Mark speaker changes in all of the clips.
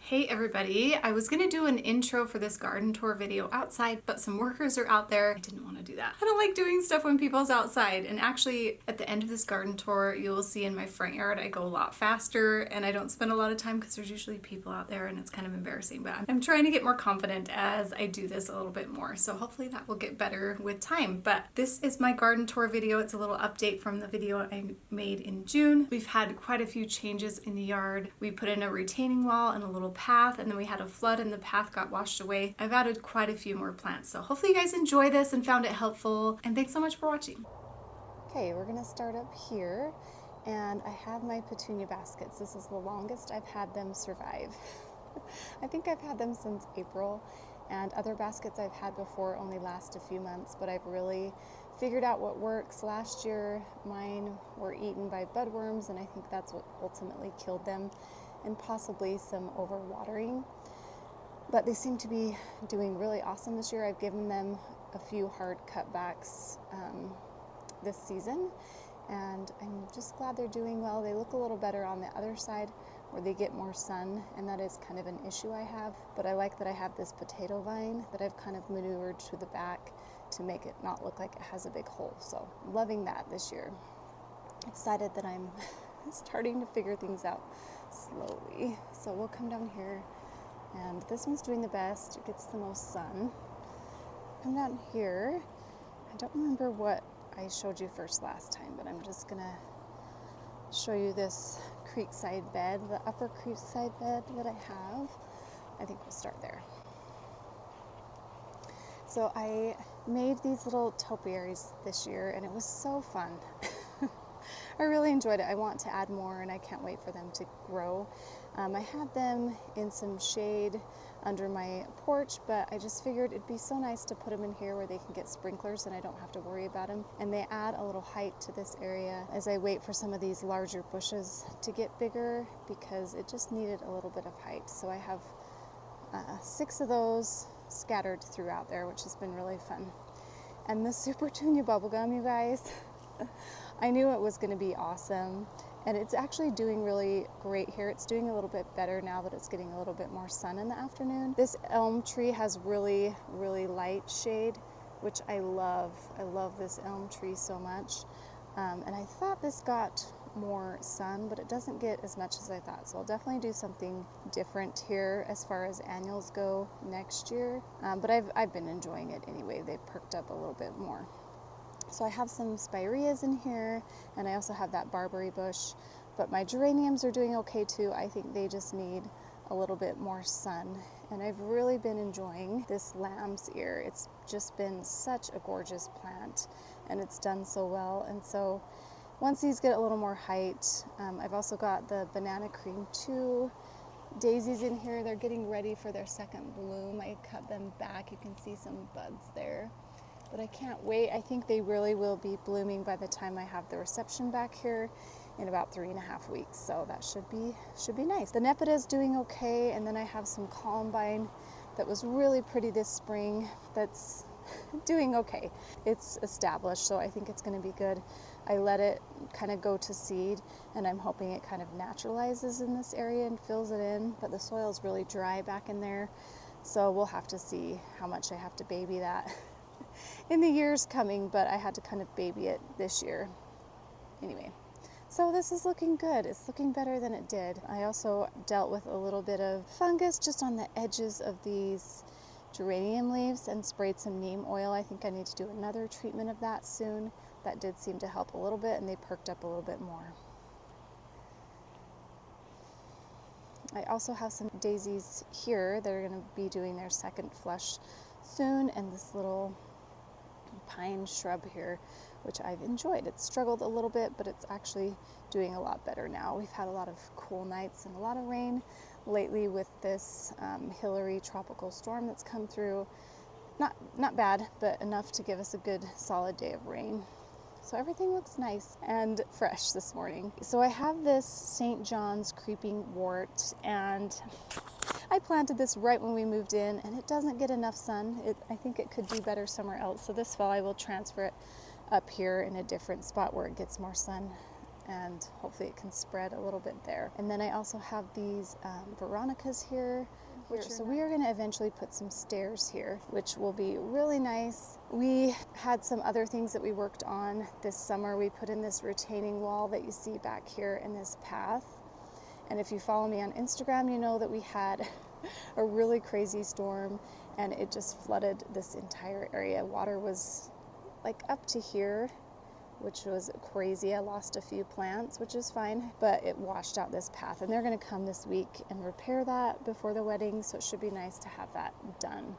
Speaker 1: Hey everybody, I was gonna do an intro for this garden tour video outside, but some workers are out there. I didn't want to do that. I don't like doing stuff when people's outside. And actually, at the end of this garden tour, you will see in my front yard, I go a lot faster and I don't spend a lot of time because there's usually people out there and it's kind of embarrassing, but I'm trying to get more confident as I do this a little bit more. So hopefully that will get better with time. But this is my garden tour video. It's a little update from the video I made in June. We've had quite a few changes in the yard. We put in a retaining wall and a little path, and then we had a flood and the path got washed away. I've added quite a few more plants, so hopefully you guys enjoy this and found it helpful, and thanks so much for watching.
Speaker 2: Okay, we're gonna start up here, and I have my petunia baskets. This is the longest I've had them survive. I think I've had them since April, and other baskets I've had before only last a few months, but I've really figured out what works. Last year mine were eaten by budworms, and I think that's what ultimately killed them, and possibly some overwatering. But they seem to be doing really awesome this year. I've given them a few hard cutbacks this season, and I'm just glad they're doing well. They look a little better on the other side where they get more sun, and that is kind of an issue I have. But I like that I have this potato vine that I've kind of maneuvered to the back to make it not look like it has a big hole. So loving that this year. Excited that I'm starting to figure things out slowly. So we'll come down here, and this one's doing the best. It gets the most sun. Come down here. I don't remember what I showed you first last time, but I'm just gonna show you this creekside bed, the upper creekside bed that I have. I think we'll start there. So I made these little topiaries this year, and it was so fun. I really enjoyed it. I want to add more, and I can't wait for them to grow. I had them in some shade under my porch, but I just figured it'd be so nice to put them in here where they can get sprinklers and I don't have to worry about them. And they add a little height to this area as I wait for some of these larger bushes to get bigger, because it just needed a little bit of height. So I have 6 of those scattered throughout there, which has been really fun. And the Super Tunia bubblegum, you guys, I knew it was going to be awesome, and it's actually doing really great here. It's doing a little bit better now that it's getting a little bit more sun in the afternoon. This elm tree has really, really light shade, which I love. I love this elm tree so much. And I thought this got more sun, but it doesn't get as much as I thought. So I'll definitely do something different here as far as annuals go next year. But I've been enjoying it anyway. They've perked up a little bit more. So I have some spireas in here, and I also have that barberry bush, but my geraniums are doing okay too. I think they just need a little bit more sun. And I've really been enjoying this lamb's ear. It's just been such a gorgeous plant, and it's done so well. And so once these get a little more height, I've also got the banana cream 2 daisies in here. They're getting ready for their second bloom. I cut them back. You can see some buds there. But I can't wait. I think they really will be blooming by the time I have the reception back here in about 3.5 weeks. So that should be nice. The Nepeta is doing okay, and then I have some columbine that was really pretty this spring that's doing okay. It's established, so I think it's going to be good. I let it kind of go to seed, and I'm hoping it kind of naturalizes in this area and fills it in, but the soil is really dry back in there, so we'll have to see how much I have to baby that in the years coming, but I had to kind of baby it this year. Anyway, so this is looking good. It's looking better than it did. I also dealt with a little bit of fungus just on the edges of these geranium leaves and sprayed some neem oil. I think I need to do another treatment of that soon. That did seem to help a little bit, and they perked up a little bit more. I also have some daisies here that are going to be doing their second flush soon, and this little pine shrub here, which I've enjoyed. It's struggled a little bit, but it's actually doing a lot better now. We've had a lot of cool nights and a lot of rain lately with this Hillary tropical storm that's come through. Not bad, but enough to give us a good solid day of rain. So everything looks nice and fresh this morning. So I have this St. John's creeping wort, and I planted this right when we moved in, and it doesn't get enough sun. I think it could do better somewhere else. So this fall I will transfer it up here in a different spot where it gets more sun. and hopefully it can spread a little bit there. And then I also have these veronicas here. So we are going to eventually put some stairs here, which will be really nice. We had some other things that we worked on this summer. We put in this retaining wall that you see back here in this path. And if you follow me on Instagram, you know that we had a really crazy storm and it just flooded this entire area. Water was like up to here, which was crazy. I lost a few plants, which is fine, but it washed out this path, and they're going to come this week and repair that before the wedding, so it should be nice to have that done.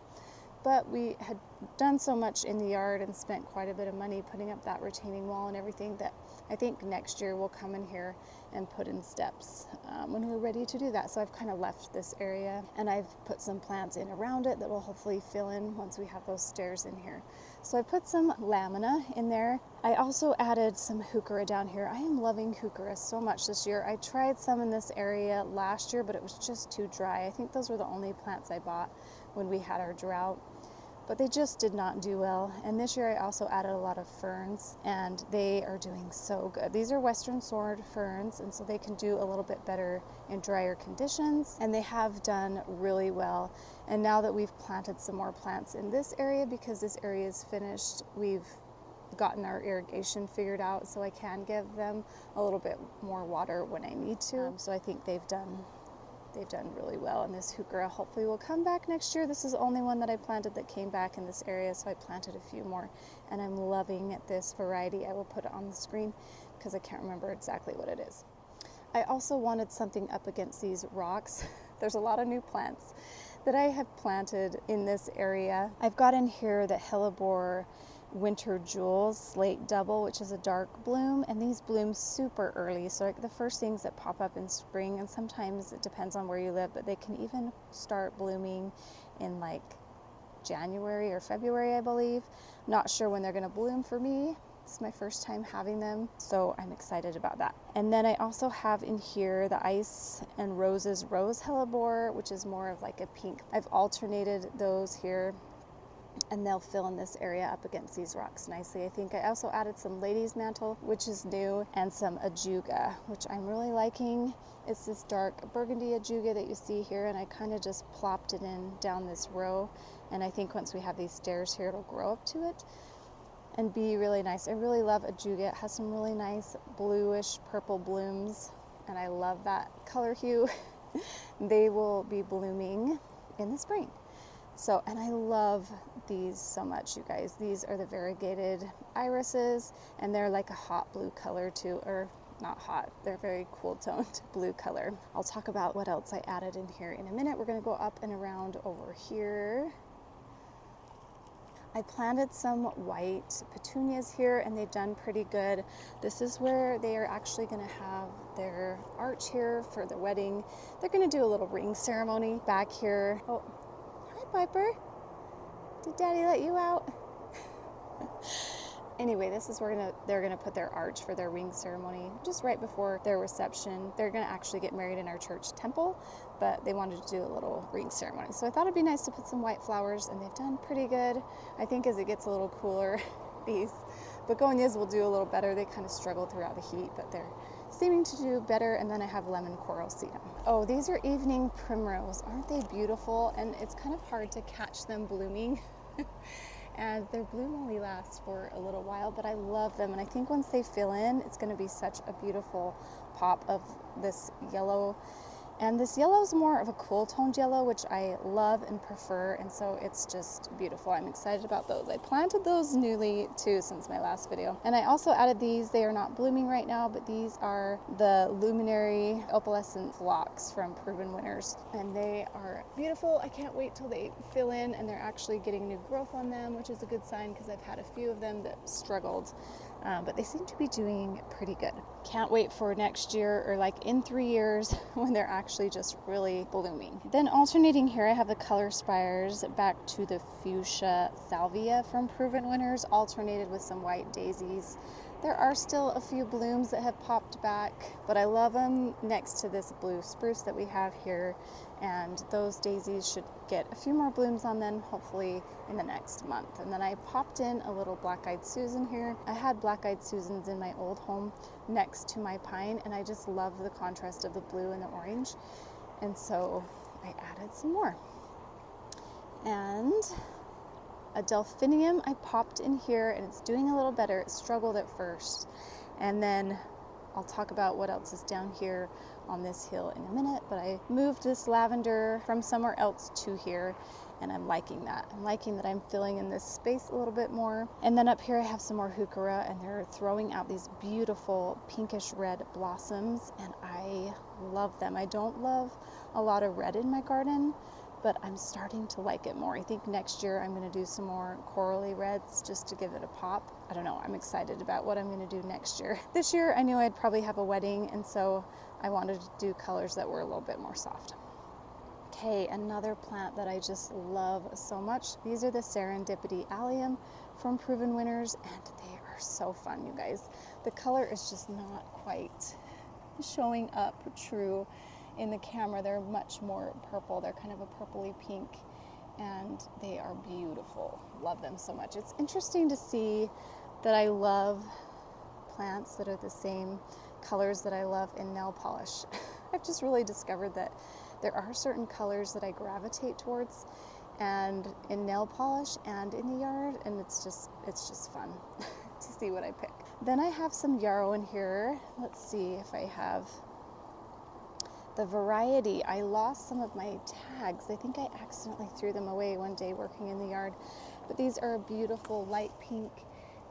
Speaker 2: But we had done so much in the yard and spent quite a bit of money putting up that retaining wall and everything that I think next year we'll come in here and put in steps when we're ready to do that. So I've kind of left this area and I've put some plants in around it that will hopefully fill in once we have those stairs in here. So I put some lamina in there. I also added some heuchera down here. I am loving heuchera so much this year. I tried some in this area last year, but it was just too dry. I think those were the only plants I bought when we had our drought, but they just did not do well. And this year I also added a lot of ferns, and they are doing so good. These are western sword ferns, and so they can do a little bit better in drier conditions, and they have done really well. And now that we've planted some more plants in this area, because this area is finished, we've gotten our irrigation figured out, so I can give them a little bit more water when I need to. So I think they've done really well, and this heuchera hopefully will come back next year. This is the only one that I planted that came back in this area, so I planted a few more, and I'm loving this variety. I will put it on the screen because I can't remember exactly what it is. I also wanted something up against these rocks. There's a lot of new plants that I have planted in this area. I've got in here the hellebore winter jewels slate double, which is a dark bloom, and these bloom super early, so like the first things that pop up in spring, and sometimes it depends on where you live, but they can even start blooming in like January or February, I believe. Not sure when they're going to bloom for me. It's my first time having them, so I'm excited about that. And then I also have in here the ice and roses rose hellebore, which is more of like a pink. I've alternated those here, and they'll fill in this area up against these rocks nicely. I think I also added some ladies mantle, which is new, and some ajuga, which I'm really liking. It's this dark burgundy ajuga that you see here, and I kind of just plopped it in down this row, and I think once we have these stairs here, it'll grow up to it and be really nice. I really love ajuga. It has some really nice bluish purple blooms, and I love that color hue. They will be blooming in the spring. So, and I love these so much, you guys. These are the variegated irises, and they're like a hot blue color too, or not hot, they're very cool toned blue color. I'll talk about what else I added in here in a minute. We're gonna go up and around over here. I planted some white petunias here, and they've done pretty good. This is where they are actually going to have their arch here for the wedding. They're going to do a little ring ceremony back here. Oh, hi Piper. Did Daddy let you out? Anyway, this is where they're gonna put their arch for their ring ceremony just right before their reception. They're gonna actually get married in our church temple, but they wanted to do a little ring ceremony. So I thought it'd be nice to put some white flowers, and they've done pretty good. I think as it gets a little cooler, these begonias will do a little better. They kind of struggle throughout the heat, but they're seeming to do better. And then I have lemon coral sedum. Oh, these are evening primrose. Aren't they beautiful? And it's kind of hard to catch them blooming. And their bloom only lasts for a little while, but I love them. And I think once they fill in, it's going to be such a beautiful pop of this yellow. And this yellow is more of a cool toned yellow, which I love and prefer, and so it's just beautiful. I'm excited about those. I planted those newly too since my last video. And I also added these. They are not blooming right now, but these are the luminary opalescent phlox from Proven Winners, and they are beautiful. I can't wait till they fill in, and they're actually getting new growth on them, which is a good sign because I've had a few of them that struggled. But they seem to be doing pretty good. Can't wait for next year, or like in 3 years, when they're actually just really blooming. Then alternating here, I have the color spires back to the fuchsia salvia from Proven Winners, alternated with some white daisies. There are still a few blooms that have popped back, but I love them next to this blue spruce that we have here, and those daisies should get a few more blooms on them, hopefully in the next month. And then I popped in a little black-eyed Susan here. I had black-eyed Susans in my old home next to my pine, and I just love the contrast of the blue and the orange, and so I added some more. And a delphinium I popped in here, and it's doing a little better. It struggled at first, and then I'll talk about what else is down here on this hill in a minute, but I moved this lavender from somewhere else to here, and I'm liking that. I'm liking that I'm filling in this space a little bit more. And then up here I have some more heuchera, and they're throwing out these beautiful pinkish red blossoms, and I love them. I don't love a lot of red in my garden, but I'm starting to like it more. I think next year I'm going to do some more corally reds just to give it a pop. I don't know, I'm excited about what I'm going to do next year. This year I knew I'd probably have a wedding, and so I wanted to do colors that were a little bit more soft. Okay, another plant that I just love so much. These are the Serendipity Allium from Proven Winners, and they are so fun, you guys. The color is just not quite showing up true in the camera. They're much more purple. They're kind of a purpley pink, and they are beautiful. Love them so much. It's interesting to see that I love plants that are the same colors that I love in nail polish. I've just really discovered that there are certain colors that I gravitate towards, and in nail polish and in the yard, and it's just fun to see what I pick. Then I have some yarrow in here. Let's see if I have the variety. I lost some of my tags. I think I accidentally threw them away one day working in the yard, but these are a beautiful light pink,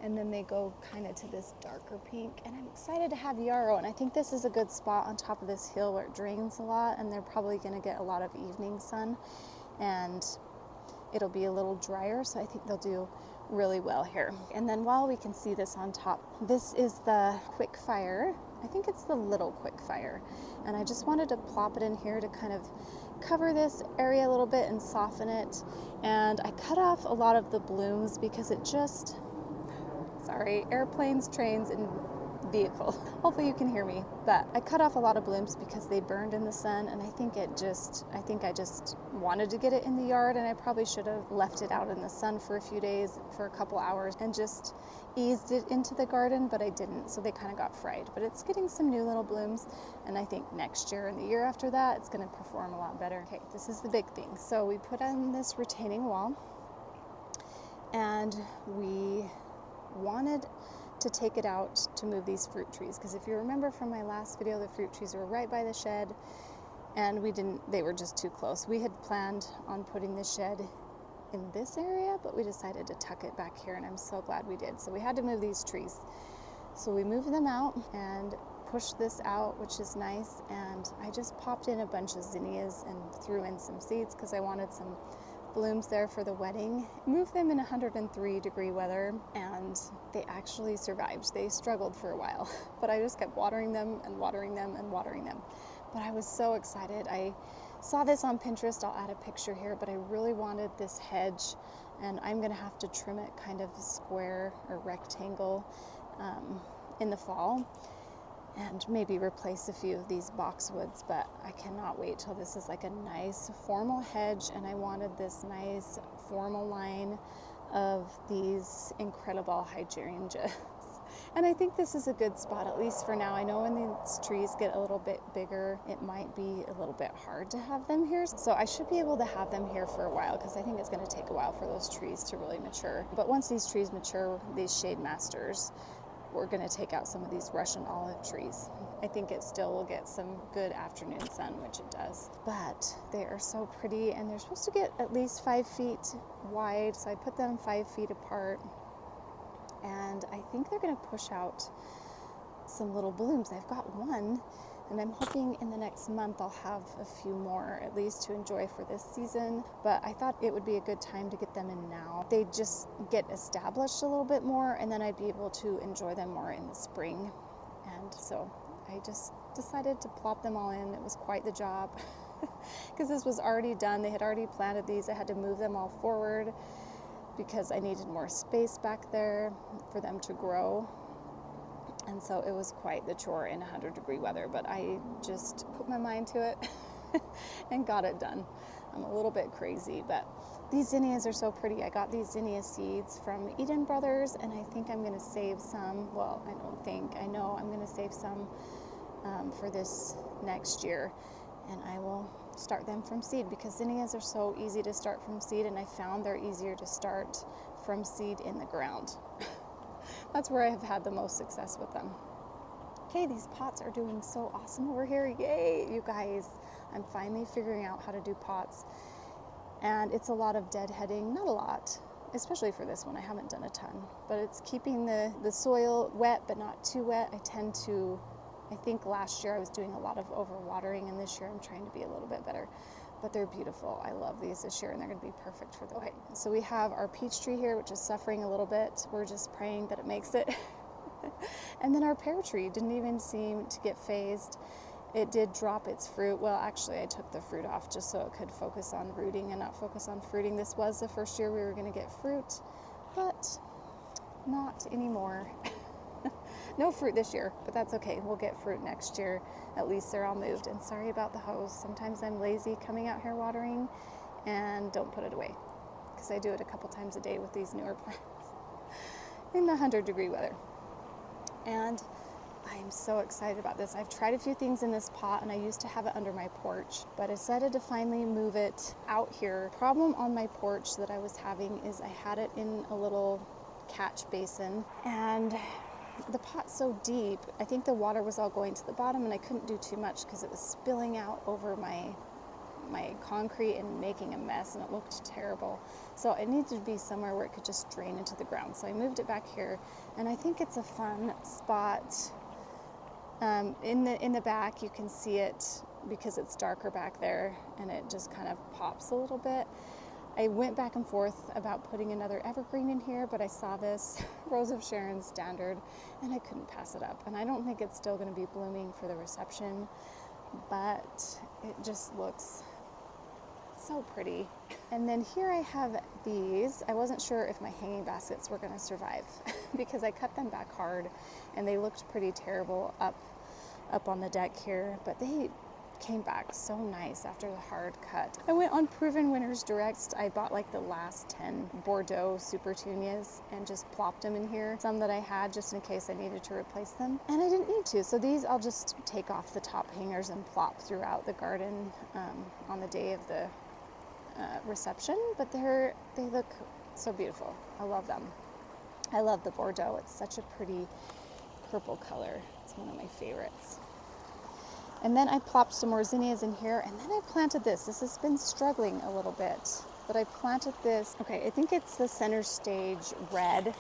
Speaker 2: and then they go kind of to this darker pink, and I'm excited to have yarrow, and I think this is a good spot on top of this hill where it drains a lot, and they're probably going to get a lot of evening sun, and it'll be a little drier, so I think they'll do really well here. And then while we can see this on top, this is the quick fire. I think it's the little quick fire, and I just wanted to plop it in here to kind of cover this area a little bit and soften it. And I cut off a lot of the blooms because it just, sorry, airplanes, trains, and vehicle. Hopefully you can hear me, but I cut off a lot of blooms because they burned in the sun, and I think I just wanted to get it in the yard, and I probably should have left it out in the sun for a few days, for a couple hours, and just eased it into the garden, but I didn't, so they kind of got fried. But it's getting some new little blooms, and I think next year and the year after that it's going to perform a lot better. Okay, this is the big thing. So we put on this retaining wall, and we wanted to take it out to move these fruit trees, because if you remember from my last video, the fruit trees were right by the shed, and they were just too close. We had planned on putting the shed in this area, but we decided to tuck it back here, and I'm so glad we did. So we had to move these trees. So we moved them out and pushed this out, which is nice, and I just popped in a bunch of zinnias and threw in some seeds because I wanted some blooms there for the wedding. Moved them in 103-degree weather, and they actually survived. They struggled for a while, but I just kept watering them and watering them and watering them. But I was so excited. I saw this on Pinterest. I'll add a picture here, but I really wanted this hedge, and I'm gonna have to trim it kind of square or rectangle in the fall, and maybe replace a few of these boxwoods, but I cannot wait till this is like a nice formal hedge, and I wanted this nice formal line of these incredible hydrangeas. And I think this is a good spot, at least for now. I know when these trees get a little bit bigger, it might be a little bit hard to have them here. So I should be able to have them here for a while, because I think it's going to take a while for those trees to really mature. But once these trees mature, these shade masters, we're going to take out some of these Russian olive trees. I think it still will get some good afternoon sun, which it does. But they are so pretty, and they're supposed to get at least 5 feet wide, so I put them 5 feet apart. And I think they're going to push out some little blooms. I've got one, and I'm hoping in the next month I'll have a few more, at least to enjoy for this season. But I thought it would be a good time to get them in now. They just get established a little bit more, and then I'd be able to enjoy them more in the spring. And so I just decided to plop them all in. It was quite the job because this was already done. They had already planted these. I had to move them all forward because I needed more space back there for them to grow. And so it was quite the chore in 100-degree weather, but I just put my mind to it and got it done. I'm a little bit crazy, but these zinnias are so pretty. I got these zinnia seeds from Eden Brothers, and I think I'm going to save some. Well, I don't think, I know I'm going to save some for this next year, and I will start them from seed, because zinnias are so easy to start from seed, and I found they're easier to start from seed in the ground. That's where I have had the most success with them. Okay, these pots are doing so awesome over here. Yay, you guys. I'm finally figuring out how to do pots. And it's a lot of deadheading, not a lot, especially for this one. I haven't done a ton, but it's keeping the soil wet, but not too wet. I think last year I was doing a lot of overwatering, and this year I'm trying to be a little bit better. But they're beautiful. I love these this year, and they're going to be perfect for the way. So we have our peach tree here, which is suffering a little bit. We're just praying that it makes it. And then our pear tree didn't even seem to get phased. It did drop its fruit. Well, actually, I took the fruit off just so it could focus on rooting and not focus on fruiting. This was the first year we were going to get fruit, but not anymore. No fruit this year, but that's okay. We'll get fruit next year. At least they're all moved. And sorry about the hose. Sometimes I'm lazy coming out here watering and don't put it away, because I do it a couple times a day with these newer plants in the 100-degree weather. And I'm so excited about this. I've tried a few things in this pot, and I used to have it under my porch, but I decided to finally move it out here. Problem on my porch that I was having is I had it in a little catch basin, and the pot's so deep, I think the water was all going to the bottom, and I couldn't do too much because it was spilling out over my concrete and making a mess, and it looked terrible. So it needed to be somewhere where it could just drain into the ground. So I moved it back here, and I think it's a fun spot. In the back, you can see it because it's darker back there, and it just kind of pops a little bit. I went back and forth about putting another evergreen in here, but I saw this Rose of Sharon standard, and I couldn't pass it up. And I don't think it's still going to be blooming for the reception, but it just looks so pretty. And then here I have these. I wasn't sure if my hanging baskets were going to survive because I cut them back hard, and they looked pretty terrible up on the deck here, but they came back so nice after the hard cut. I went on Proven Winners Direct. I bought like the last 10 Bordeaux Super Tunias and just plopped them in here. Some that I had just in case I needed to replace them, and I didn't need to. So these I'll just take off the top hangers and plop throughout the garden on the day of the reception, but they look so beautiful. I love them. I love the Bordeaux. It's such a pretty purple color. It's one of my favorites. And then I plopped some more zinnias in here, and then I planted this. This has been struggling a little bit, but I planted this. Okay, I think it's the center stage red.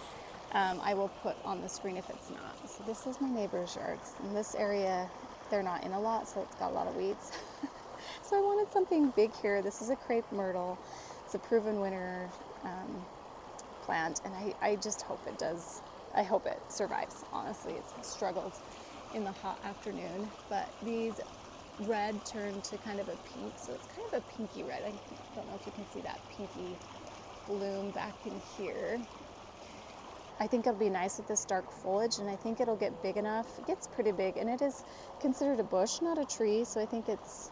Speaker 2: I will put on the screen if it's not. So this is my neighbor's yards. In this area, they're not in a lot, so it's got a lot of weeds. So I wanted something big here. This is a crepe myrtle. It's a proven winner plant, and I just hope it does. I hope it survives. Honestly, it's struggled in the hot afternoon, but these red turned to kind of a pink, so it's kind of a pinky red. I don't know if you can see that pinky bloom back in here. I think it'll be nice with this dark foliage, and I think it'll get big enough. It gets pretty big, and it is considered a bush, not a tree, so I think it's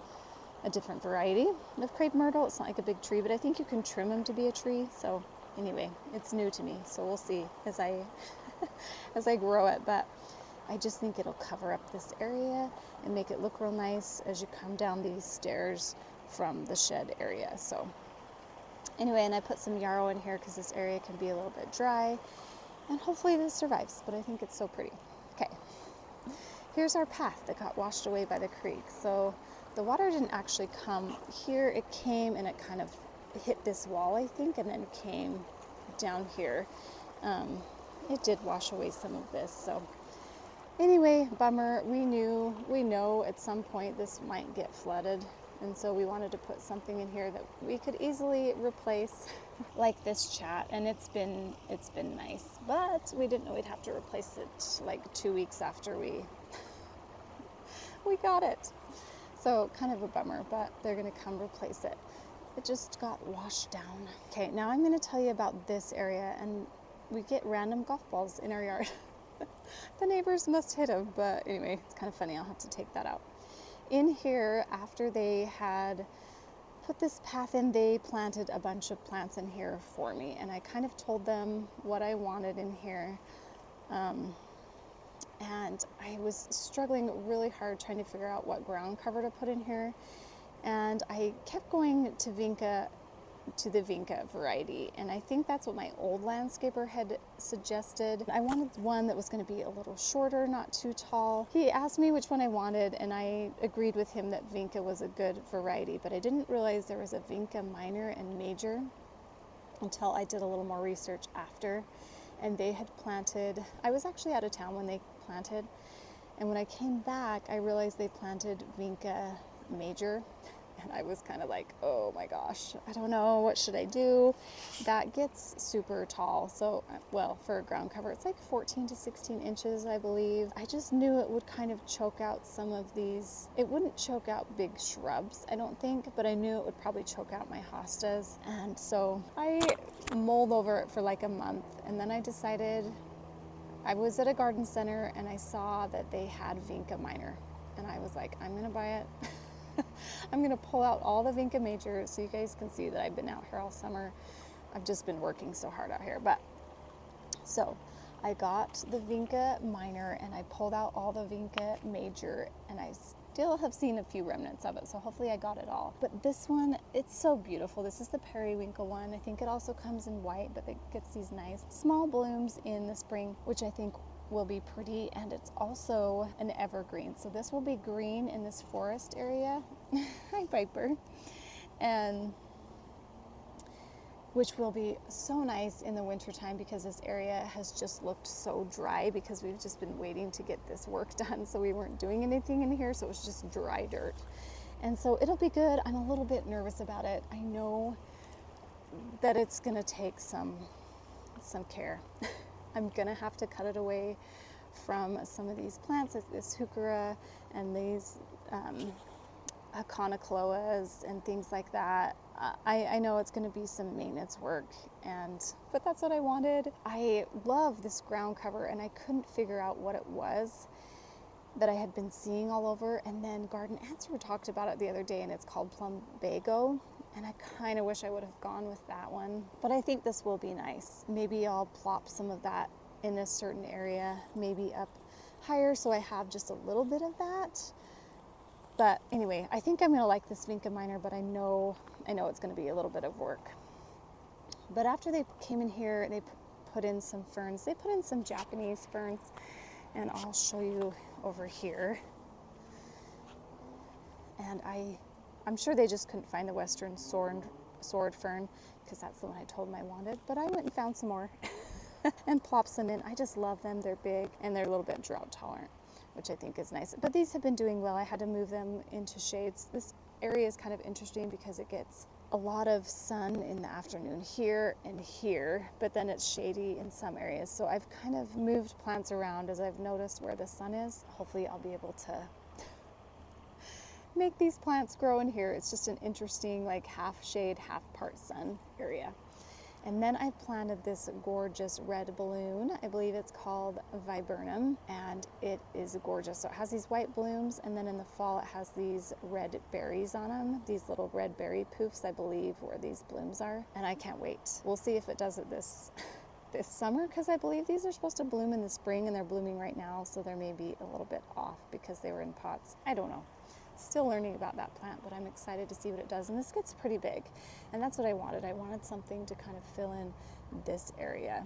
Speaker 2: a different variety of crepe myrtle. It's not like a big tree, but I think you can trim them to be a tree. So anyway, it's new to me, so we'll see as I as I grow it, but I just think it'll cover up this area and make it look real nice as you come down these stairs from the shed area. So anyway, and I put some yarrow in here because this area can be a little bit dry, and hopefully this survives, but I think it's so pretty. Okay, here's our path that got washed away by the creek. So the water didn't actually come here. It came and it kind of hit this wall, I think, and then came down here. It did wash away some of this, so anyway, bummer. We know at some point this might get flooded, and so we wanted to put something in here that we could easily replace, like this chat, and it's been nice, but we didn't know we'd have to replace it like 2 weeks after we got it. So kind of a bummer, but they're gonna come replace it. It just got washed down. Okay, now I'm gonna tell you about this area, and we get random golf balls in our yard. The neighbors must hit him, but anyway, it's kind of funny. I'll have to take that out. In here, after they had put this path in, they planted a bunch of plants in here for me, and I kind of told them what I wanted in here. And I was struggling really hard trying to figure out what ground cover to put in here, and I kept going to the Vinca variety, and I think that's what my old landscaper had suggested. I wanted one that was going to be a little shorter, not too tall. He asked me which one I wanted, and I agreed with him that Vinca was a good variety, but I didn't realize there was a Vinca minor and major until I did a little more research after. And they had planted, I was actually out of town when they planted, and when I came back I realized they planted Vinca major, and I was kind of like, oh my gosh, I don't know, what should I do? That gets super tall. So, well, for a ground cover, it's like 14 to 16 inches, I believe. I just knew it would kind of choke out some of these. It wouldn't choke out big shrubs, I don't think, but I knew it would probably choke out my hostas. And so I mulled over it for like a month, and then I decided, I was at a garden center and I saw that they had Vinca minor, and I was like, I'm gonna buy it. I'm gonna pull out all the Vinca major so you guys can see that I've been out here all summer. I've just been working so hard out here. But so I got the Vinca minor and I pulled out all the Vinca major, and I still have seen a few remnants of it, so hopefully I got it all. But this one, it's so beautiful. This is the periwinkle one. I think it also comes in white, but it gets these nice small blooms in the spring, which I think will be pretty, and it's also an evergreen. So this will be green in this forest area. Hi, Piper. And which will be so nice in the wintertime, because this area has just looked so dry because we've just been waiting to get this work done. So we weren't doing anything in here, so it was just dry dirt. And so it'll be good. I'm a little bit nervous about it. I know that it's gonna take some care. I'm gonna have to cut it away from some of these plants, this heuchera and these aconocloas and things like that. I know it's going to be some maintenance work, but that's what I wanted. I love this ground cover, and I couldn't figure out what it was that I had been seeing all over. And then Garden Answer talked about it the other day, and it's called plumbago. And I kind of wish I would have gone with that one, but I think this will be nice. Maybe I'll plop some of that in a certain area, maybe up higher, so I have just a little bit of that. But anyway, I think I'm gonna like this Vinca minor, but I know it's gonna be a little bit of work. But after they came in here, they put in some ferns. They put in some Japanese ferns, and I'll show you over here. And I'm sure they just couldn't find the western sword fern, because that's the one I told them I wanted, but I went and found some more and plopped some in. I just love them. They're big and they're a little bit drought tolerant, which I think is nice. But these have been doing well. I had to move them into shades. This area is kind of interesting because it gets a lot of sun in the afternoon here and here, but then it's shady in some areas. So I've kind of moved plants around as I've noticed where the sun is. Hopefully I'll be able to make these plants grow in here. It's just an interesting, like, half shade, half part sun area. And then I planted this gorgeous red balloon. I believe it's called viburnum, and it is gorgeous. So it has these white blooms, and then in the fall it has these red berries on them, these little red berry poofs, I believe, where these blooms are. And I can't wait. We'll see if it does it this summer, because I believe these are supposed to bloom in the spring, and they're blooming right now, so there may be a little bit off because they were in pots. I don't know. Still learning about that plant, but I'm excited to see what it does. And this gets pretty big, and that's what I wanted. I wanted something to kind of fill in this area,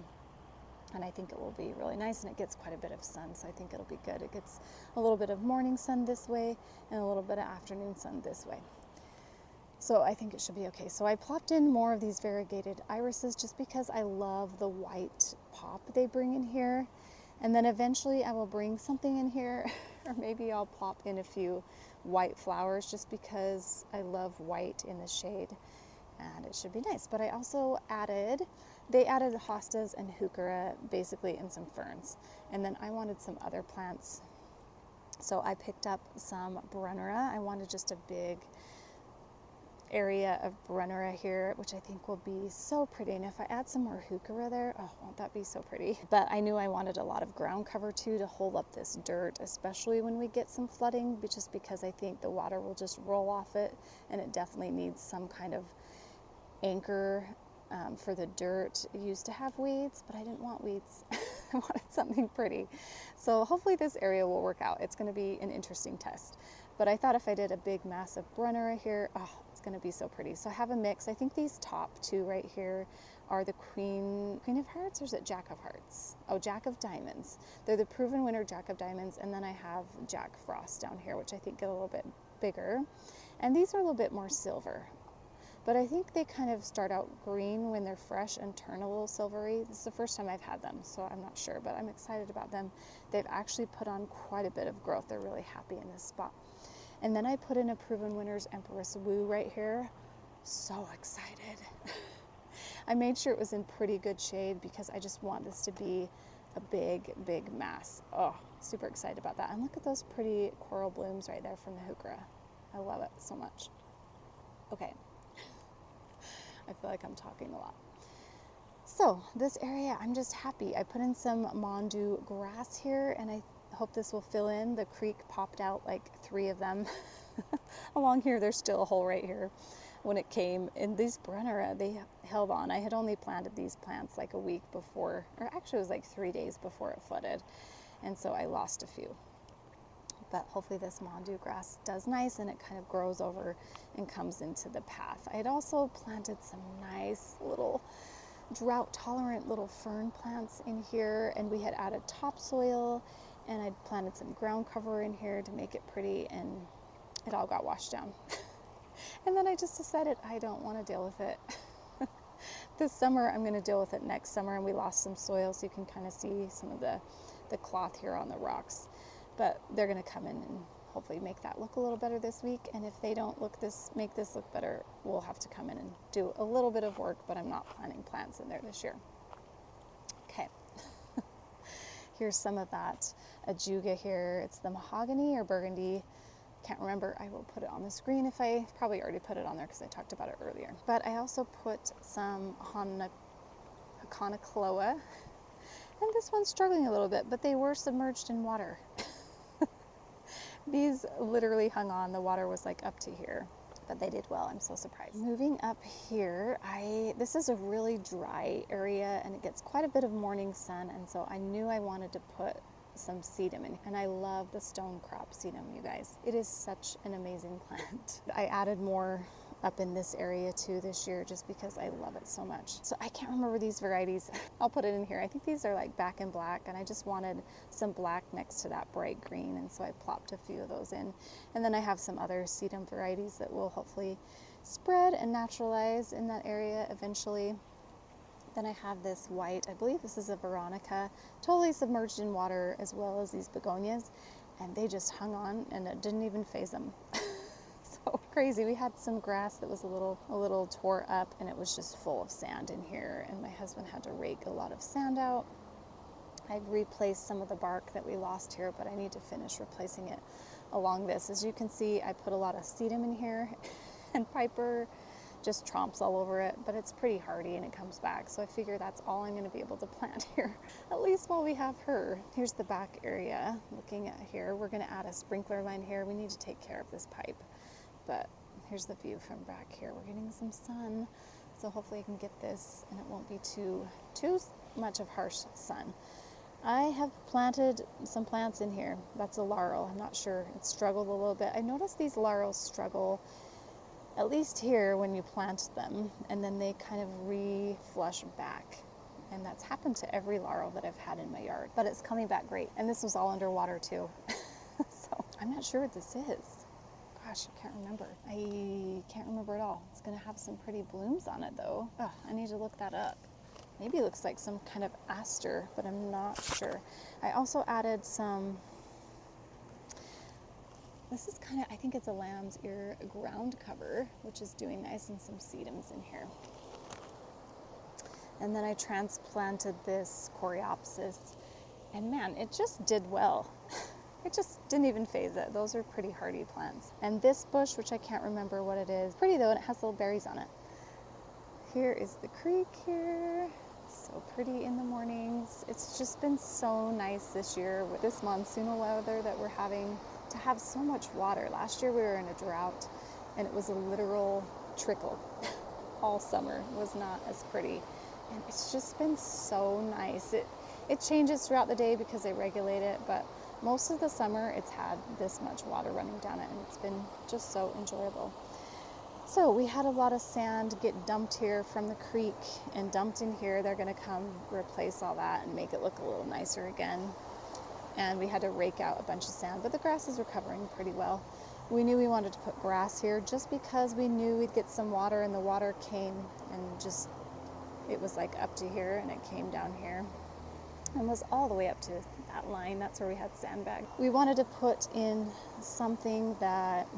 Speaker 2: and I think it will be really nice, and it gets quite a bit of sun, so I think it'll be good. It gets a little bit of morning sun this way and a little bit of afternoon sun this way, so I think it should be okay. So I plopped in more of these variegated irises just because I love the white pop they bring in here. And then eventually I will bring something in here, or maybe I'll plop in a few white flowers just because I love white in the shade, and it should be nice. But I also they added hostas and heuchera basically, and some ferns. And then I wanted some other plants. So I picked up some brunnera. I wanted just a big area of Brennera here, which I think will be so pretty. And if I add some more heuchera there, oh, won't that be so pretty? But I knew I wanted a lot of ground cover too to hold up this dirt, especially when we get some flooding, just because I think the water will just roll off it, and it definitely needs some kind of anchor for the dirt. It used to have weeds, but I didn't want weeds. I wanted something pretty. So hopefully this area will work out. It's going to be an interesting test. But I thought if I did a big massive Brennera here, oh, it's going to be so pretty. So I have a mix. I think these top two right here are the Queen of Hearts, or is it Jack of Hearts? Oh, Jack of Diamonds. They're the proven winner Jack of Diamonds. And then I have Jack Frost down here, which I think get a little bit bigger. And these are a little bit more silver. But I think they kind of start out green when they're fresh and turn a little silvery. This is the first time I've had them, so I'm not sure, but I'm excited about them. They've actually put on quite a bit of growth. They're really happy in this spot. And then I put in a Proven Winners Empress Wu right here. So excited. I made sure it was in pretty good shade because I just want this to be a big, big mass. Oh, super excited about that. And look at those pretty coral blooms right there from the heuchera. I love it so much. Okay. I feel like I'm talking a lot. So this area, I'm just happy. I put in some Mondu grass here, and I hope this will fill in. The creek popped out like 3 of them. Along here, there's still a hole right here when it came. And these Brennera, they held on. I had only planted these plants like a week before, or actually it was like 3 days before it flooded. And so I lost a few. But hopefully this Mondu grass does nice and it kind of grows over and comes into the path. I had also planted some nice little drought tolerant little fern plants in here, and we had added topsoil, and I'd planted some ground cover in here to make it pretty, and it all got washed down. And then I just decided I don't want to deal with it. This summer I'm going to deal with it next summer, and we lost some soil, so you can kind of see some of the cloth here on the rocks. But they're going to come in and hopefully make that look a little better this week. And if they don't make this look better, we'll have to come in and do a little bit of work, but I'm not planting plants in there this year. Okay. Here's some of that ajuga here. It's the mahogany or burgundy. Can't remember. I will put it on the screen if I probably already put it on there because I talked about it earlier. But I also put some Haconocloa. And this one's struggling a little bit, but they were submerged in water. These literally hung on. The water was like up to here, but they did well. I'm so surprised. Moving up here, this is a really dry area and it gets quite a bit of morning sun, and so I knew I wanted to put some sedum in, and I love the stone crop sedum, you guys. It is such an amazing plant. I added more up in this area too this year just because I love it so much. So I can't remember these varieties. I'll put it in here. I think these are like back and black, and I just wanted some black next to that bright green, and so I plopped a few of those in. And then I have some other sedum varieties that will hopefully spread and naturalize in that area eventually. Then I have this white, I believe this is a Veronica, totally submerged in water, as well as these begonias, and they just hung on and it didn't even faze them. So crazy. We had some grass that was a little tore up, and it was just full of sand in here, and my husband had to rake a lot of sand out. I've replaced some of the bark that we lost here, but I need to finish replacing it along this. As you can see, I put a lot of sedum in here, and Piper just tromps all over it, but it's pretty hardy and it comes back, so I figure that's all I'm going to be able to plant here, at least while we have her. Here's the back area. Looking at here, we're going to add a sprinkler line here. We need to take care of this pipe, but here's the view from back here. We're getting some sun, so hopefully I can get this and it won't be too much of harsh sun. I have planted some plants in here. That's a laurel. I'm not sure. It struggled a little bit. I noticed these laurels struggle at least here when you plant them, and then they kind of re-flush back. And that's happened to every laurel that I've had in my yard, but it's coming back great. And this was all underwater too. So I'm not sure what this is. Gosh, I can't remember. I can't remember at all. It's gonna have some pretty blooms on it though. Oh, I need to look that up. Maybe it looks like some kind of aster, but I'm not sure. I also added some, this is kind of, I think it's a lamb's ear ground cover, which is doing nice, and some sedums in here. And then I transplanted this coreopsis, and man, it just did well. it just didn't even phase it. Those are pretty hardy plants. And this bush, which I can't remember what it is, pretty though, and it has little berries on it. Here is the creek here. So pretty in the mornings. It's just been so nice this year with this monsoonal weather that we're having, to have so much water. Last year we were in a drought and it was a literal trickle all summer. It was not as pretty. And it's just been so nice. It changes throughout the day because they regulate it, but most of the summer it's had this much water running down it, and it's been just so enjoyable. So we had a lot of sand get dumped here from the creek and dumped in here. They're going to come replace all that and make it look a little nicer again. And we had to rake out a bunch of sand, but the grass is recovering pretty well. We knew we wanted to put grass here just because we knew we'd get some water, and the water came and just, it was like up to here and it came down here and was all the way up to that line. That's where we had sandbag. We wanted to put in something that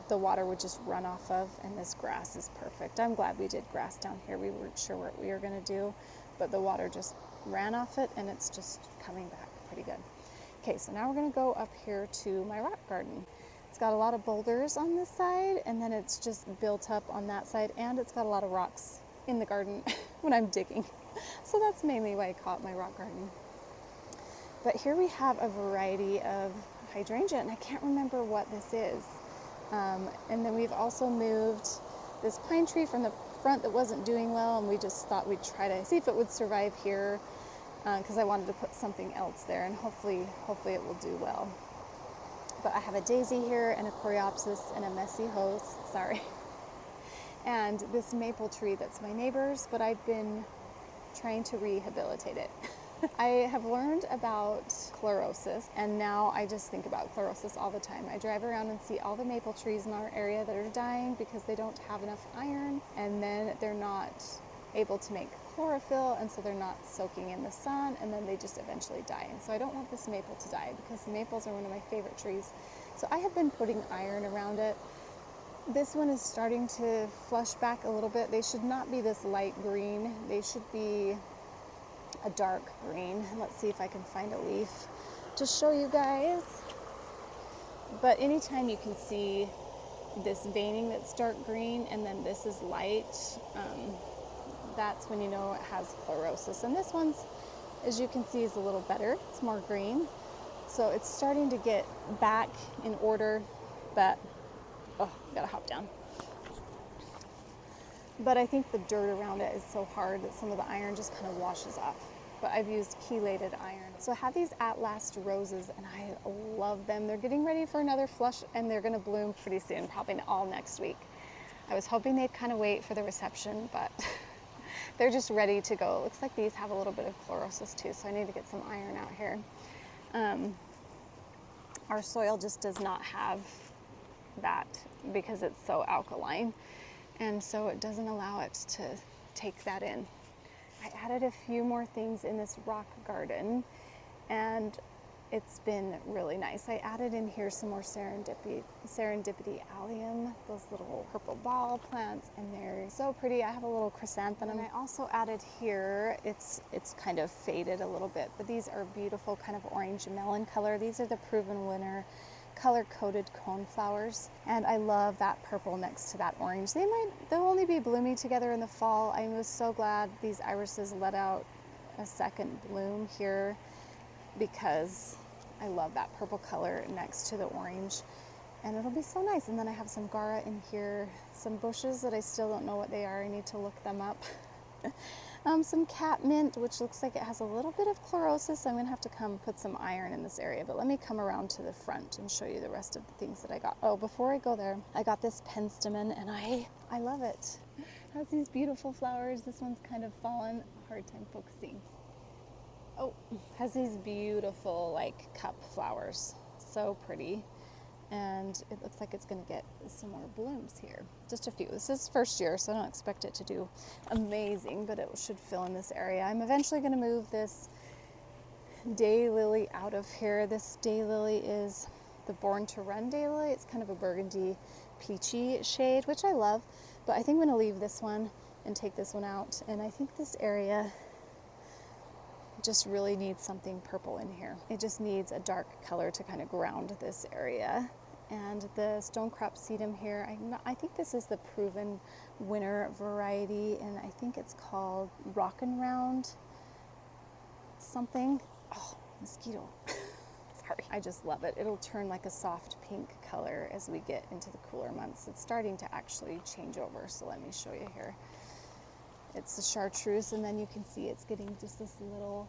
Speaker 2: the water would just run off of, and this grass is perfect. I'm glad we did grass down here. We weren't sure what we were going to do, but the water just ran off it and it's just coming back pretty good. Okay, so now we're going to go up here to my rock garden. It's got a lot of boulders on this side, and then it's just built up on that side, and it's got a lot of rocks in the garden when I'm digging. So that's mainly why I call it my rock garden. But here we have a variety of hydrangea, and I can't remember what this is. And then we've also moved this pine tree from the front that wasn't doing well, and we just thought we'd try to see if it would survive here, because I wanted to put something else there, and hopefully it will do well. But I have a daisy here and a coreopsis and a messy hose, sorry. And this maple tree that's my neighbor's, but I've been trying to rehabilitate it. I have learned about chlorosis, and now I just think about chlorosis all the time. I drive around and see all the maple trees in our area that are dying because they don't have enough iron, and then they're not able to make chlorophyll, and so they're not soaking in the sun, and then they just eventually die. And so I don't want this maple to die because maples are one of my favorite trees. So I have been putting iron around it. This one is starting to flush back a little bit. They should not be this light green. They should be a dark green. Let's see if I can find a leaf to show you guys. But anytime you can see this veining that's dark green and then this is light, that's when you know it has chlorosis. And this one's, as you can see, is a little better. It's more green. So it's starting to get back in order, but, oh, gotta hop down. But I think the dirt around it is so hard that some of the iron just kind of washes off. But I've used chelated iron. So I have these At Last roses, and I love them. They're getting ready for another flush, and they're gonna bloom pretty soon, probably all next week. I was hoping they'd kind of wait for the reception, but they're just ready to go. It looks like these have a little bit of chlorosis too, so I need to get some iron out here. Our soil just does not have that because it's so alkaline, and so it doesn't allow it to take that in. I added a few more things in this rock garden, and it's been really nice. I added in here some more serendipity allium, those little purple ball plants, and they're so pretty. I have a little chrysanthemum. And I also added here, it's kind of faded a little bit, but these are beautiful kind of orange melon color. These are the Proven Winner color-coded coneflowers, and I love that purple next to that orange. They'll only be blooming together in the fall. I was so glad these irises let out a second bloom here because I love that purple color next to the orange, and it'll be so nice. And then I have some Gara in here, some bushes that I still don't know what they are. I need to look them up. Some catmint, which looks like it has a little bit of chlorosis. I'm gonna have to come put some iron in this area, but let me come around to the front and show you the rest of the things that I got. Oh, before I go there, I got this penstemon, and I love it. It has these beautiful flowers. This one's kind of fallen, hard time focusing. Oh, has these beautiful like cup flowers, so pretty. And it looks like it's going to get some more blooms here. Just a few. This is first year, so I don't expect it to do amazing, but it should fill in this area. I'm eventually going to move this daylily out of here. This daylily is the Born to Run daylily. It's kind of a burgundy peachy shade, which I love, but I think I'm going to leave this one and take this one out. And I think this area just really needs something purple in here. It just needs a dark color to kind of ground this area. And the stone crop sedum here, I think this is the proven winner variety, and I think it's called Rockin' Round something. Oh, mosquito. Sorry. I just love it. It'll turn like a soft pink color as we get into the cooler months. It's starting to actually change over, so let me show you here. It's the chartreuse, and then you can see it's getting just this little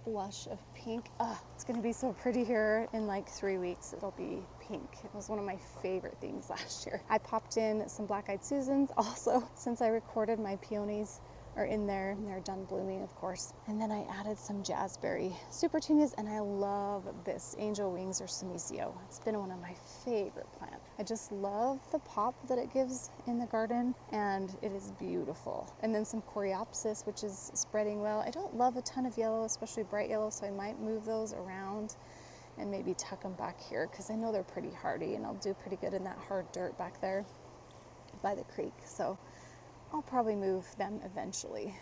Speaker 2: blush of pink. It's going to be so pretty here in like 3 weeks. It'll be pink. It was one of my favorite things last year. I popped in some black-eyed Susans also since I recorded. My peonies are in there and they're done blooming, of course. And then I added some jazzberry supertunias, and I love this angel wings or senecio. It's been one of my favorite plants. I just love the pop that it gives in the garden, and it is beautiful. And then some coreopsis, which is spreading well. I don't love a ton of yellow, especially bright yellow, so I might move those around and maybe tuck them back here because I know they're pretty hardy, and I'll do pretty good in that hard dirt back there by the creek. So I'll probably move them eventually,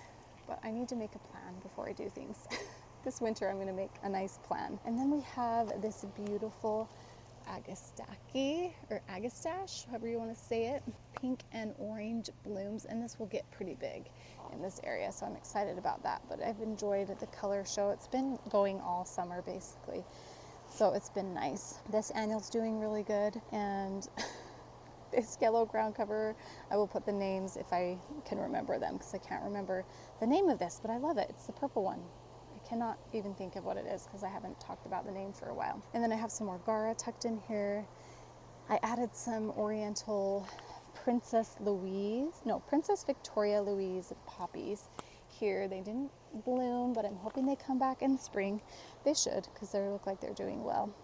Speaker 2: but I need to make a plan before I do things. This winter I'm going to make a nice plan. And then we have this beautiful agastache, or agastache, however you want to say it, pink and orange blooms, and this will get pretty big in this area, so I'm excited about that. But I've enjoyed the color show. It's been going all summer basically, so it's been nice. This annual's doing really good, and this yellow ground cover, I will put the names if I can remember them, because I can't remember the name of this, but I love it. It's the purple one. I cannot even think of what it is because I haven't talked about the name for a while. And then I have some more Gara tucked in here. I added some Oriental Princess Victoria Louise poppies here. They didn't bloom, but I'm hoping they come back in the spring. They should, because they look like they're doing well.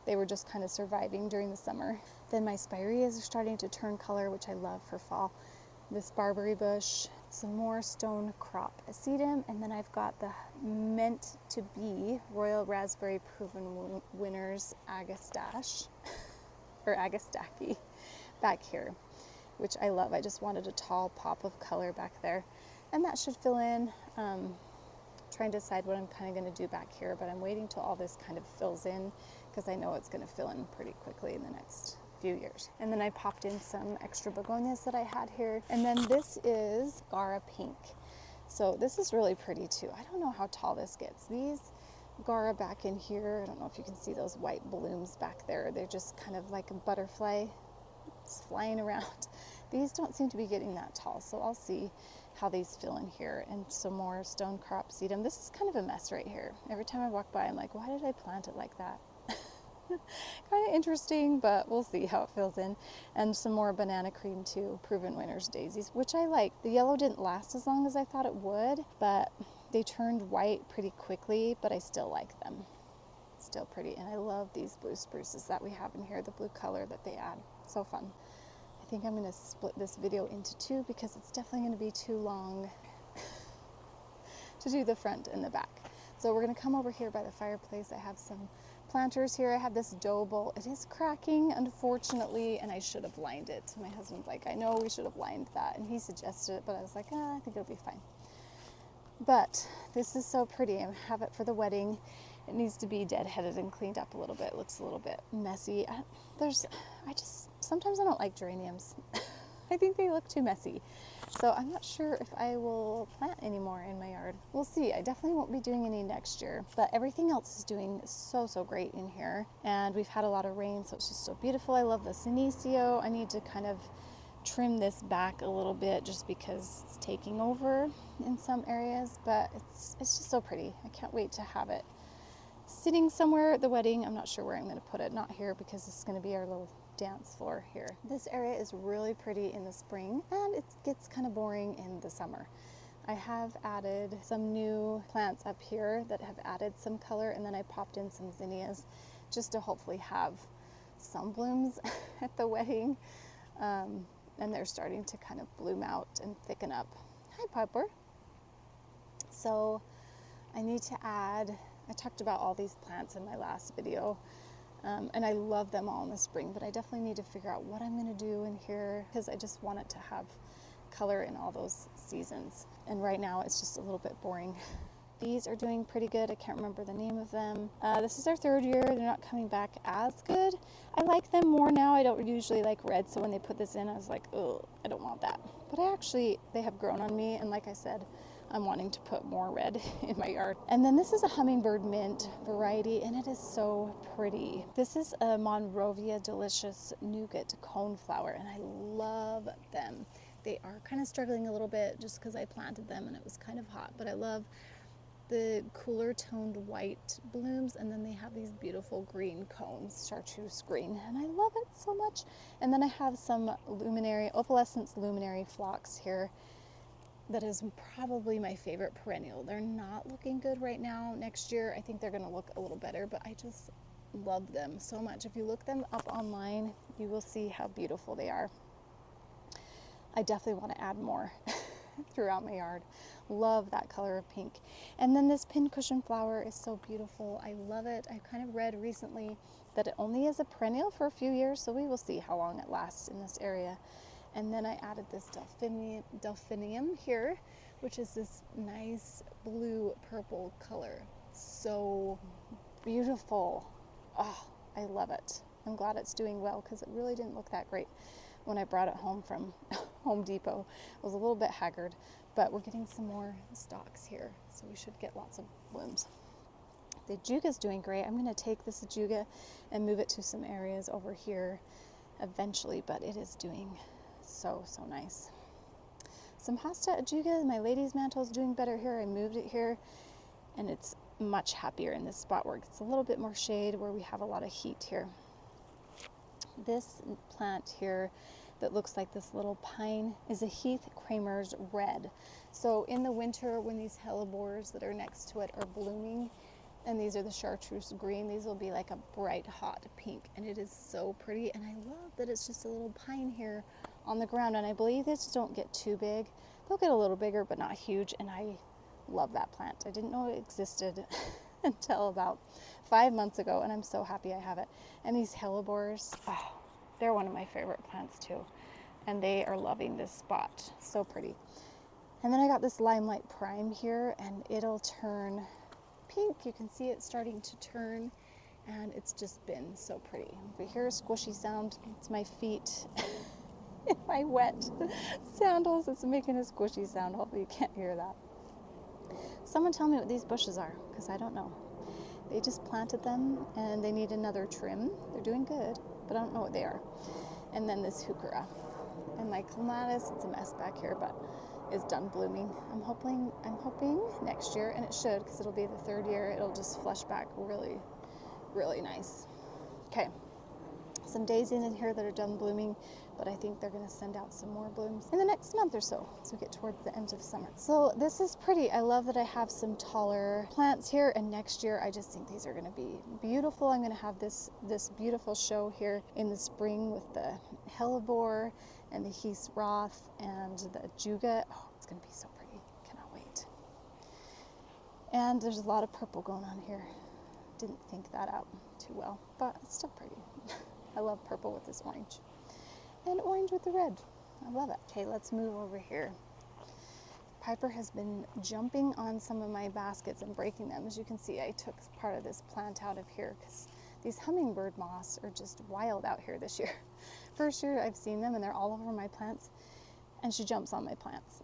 Speaker 2: They were just kind of surviving during the summer. Then my spireas are starting to turn color, which I love for fall. This barberry bush, some more stone crop sedum, and then I've got the meant to be Royal Raspberry Proven Winners agastache, or agastache, back here, which I love. I just wanted a tall pop of color back there, and that should fill in. Trying to decide what I'm kind of going to do back here, but I'm waiting till all this kind of fills in, because I know it's going to fill in pretty quickly in the next few years. And then I popped in some extra begonias that I had here. And then this is Gara Pink. So this is really pretty too. I don't know how tall this gets. These Gara back in here, I don't know if you can see those white blooms back there. They're just kind of like a butterfly flying around. These don't seem to be getting that tall, so I'll see how these fill in here. And some more stone crop sedum. This is kind of a mess right here. Every time I walk by, I'm like, why did I plant it like that? Kind of interesting, but we'll see how it fills in. And some more banana cream too, Proven Winners daisies, which I like. The yellow didn't last as long as I thought it would, but they turned white pretty quickly, but I still like them. Still pretty. And I love these blue spruces that we have in here, the blue color that they add. So fun. I think I'm going to split this video into two because it's definitely going to be too long to do the front and the back. So we're going to come over here by the fireplace. I have some planters here. I have this dough bowl. It is cracking, unfortunately, and I should have lined it. My husband's like, I know we should have lined that, and he suggested it, but I was like, I think it'll be fine. But this is so pretty. I have it for the wedding. It needs to be deadheaded and cleaned up a little bit. It looks a little bit messy. Sometimes I don't like geraniums. I think they look too messy. So I'm not sure if I will plant anymore in my yard. We'll see. I definitely won't be doing any next year, but everything else is doing so great in here. And we've had a lot of rain, so it's just so beautiful. I love the senecio. I need to kind of trim this back a little bit just because it's taking over in some areas, but it's just so pretty. I can't wait to have it sitting somewhere at the wedding. I'm not sure where I'm going to put it. Not here, because this is going to be our little dance floor here. This area is really pretty in the spring, and it gets kind of boring in the summer. I have added some new plants up here that have added some color, and then I popped in some zinnias just to hopefully have some blooms at the wedding. And they're starting to kind of bloom out and thicken up. Hi, Piper. So I need to add, I talked about all these plants in my last video, and I love them all in the spring, but I definitely need to figure out what I'm going to do in here, because I just want it to have color in all those seasons. And right now it's just a little bit boring These are doing pretty good. I can't remember the name of them. This is our third year. They're not coming back as good. I like them more now. I don't usually like red, so when they put this in, I was like, oh, I don't want that. But they have grown on me, and like I said, I'm wanting to put more red in my yard. And then this is a hummingbird mint variety, and it is so pretty. This is a Monrovia Delicious Nougat Coneflower, and I love them. They are kind of struggling a little bit just because I planted them and it was kind of hot, but I love the cooler toned white blooms, and then they have these beautiful green cones, chartreuse green, and I love it so much. And then I have some opalescence luminary phlox here. That is probably my favorite perennial. They're not looking good right now. Next year, I think they're going to look a little better, but I just love them so much. If you look them up online, you will see how beautiful they are. I definitely want to add more throughout my yard. Love that color of pink. And then this pincushion flower is so beautiful. I love it. I kind of read recently that it only is a perennial for a few years, so we will see how long it lasts in this area. And then I added this delphinium here, which is this nice blue purple color. So beautiful. Oh, I love it. I'm glad it's doing well because it really didn't look that great when I brought it home from Home Depot. It was a little bit haggard, but we're getting some more stalks here, so we should get lots of blooms. The ajuga is doing great. I'm going to take this ajuga and move it to some areas over here eventually, but it is doing so nice. Some hosta ajuga, my lady's mantle is doing better here. I moved it here, and it's much happier in this spot where it's a little bit more shade, where we have a lot of heat here. This plant here that looks like this little pine is a Heath Kramer's red. So in the winter, when these hellebores that are next to it are blooming, and these are the chartreuse green, these will be like a bright hot pink, and it is so pretty. And I love that it's just a little pine here on the ground, and I believe these don't get too big. They'll get a little bigger, but not huge, and I love that plant. I didn't know it existed until about 5 months ago, and I'm so happy I have it. And these hellebores, oh, they're one of my favorite plants too, and they are loving this spot. So pretty. And then I got this Limelight Prime here, and it'll turn pink. You can see it starting to turn, and it's just been so pretty. If you hear a squishy sound, it's my feet in my wet sandals. It's making a squishy sound. Hopefully you can't hear that. Someone tell me what these bushes are, because I don't know. They just planted them and they need another trim. They're doing good, but I don't know what they are. And then this heuchera. And my clematis, it's a mess back here, but is done blooming. I'm hoping next year, and it should, because it'll be the third year, it'll just flush back really, really nice. Okay. Some daisies in here that are done blooming, but I think they're going to send out some more blooms in the next month or so, as we get towards the end of summer. So this is pretty. I love that I have some taller plants here, and next year I just think these are going to be beautiful. I'm going to have this beautiful show here in the spring with the hellebore and the Heath Roth and the ajuga. Oh, it's going to be so pretty. Cannot wait. And there's a lot of purple going on here. Didn't think that out too well, but it's still pretty. I love purple with this orange. And orange with the red. I love it. Okay, let's move over here. Piper has been jumping on some of my baskets and breaking them. As you can see, I took part of this plant out of here because these hummingbird moths are just wild out here this year. First year I've seen them, and they're all over my plants, and she jumps on my plants.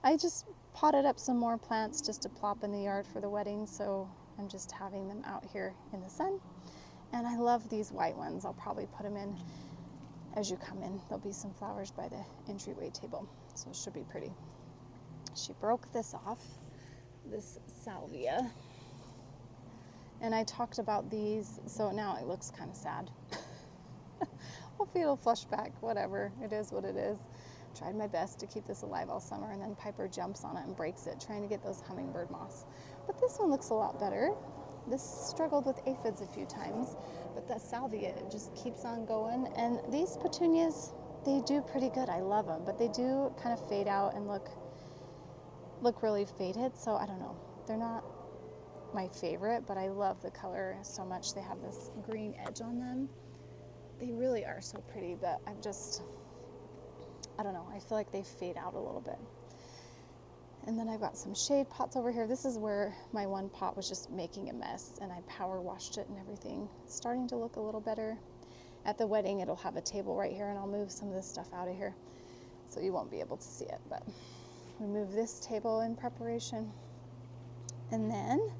Speaker 2: I just potted up some more plants just to plop in the yard for the wedding, so I'm just having them out here in the sun. And I love these white ones. I'll probably put them in as you come in. There'll be some flowers by the entryway table, so it should be pretty. She broke this off, this salvia. And I talked about these, so now it looks kind of sad. Hopefully it'll flush back, whatever. It is what it is. Tried my best to keep this alive all summer, and then Piper jumps on it and breaks it, trying to get those hummingbird moths. But this one looks a lot better. This struggled with aphids a few times, but that salvia, it just keeps on going. And these petunias, they do pretty good. I love them, but they do kind of fade out and look really faded. So I don't know. They're not my favorite, but I love the color so much. They have this green edge on them. They really are so pretty, but I don't know. I feel like they fade out a little bit. And then I've got some shade pots over here. This is where my one pot was just making a mess, and I power washed it and everything. It's starting to look a little better. At the wedding, it'll have a table right here, and I'll move some of this stuff out of here so you won't be able to see it. But we move this table in preparation. And then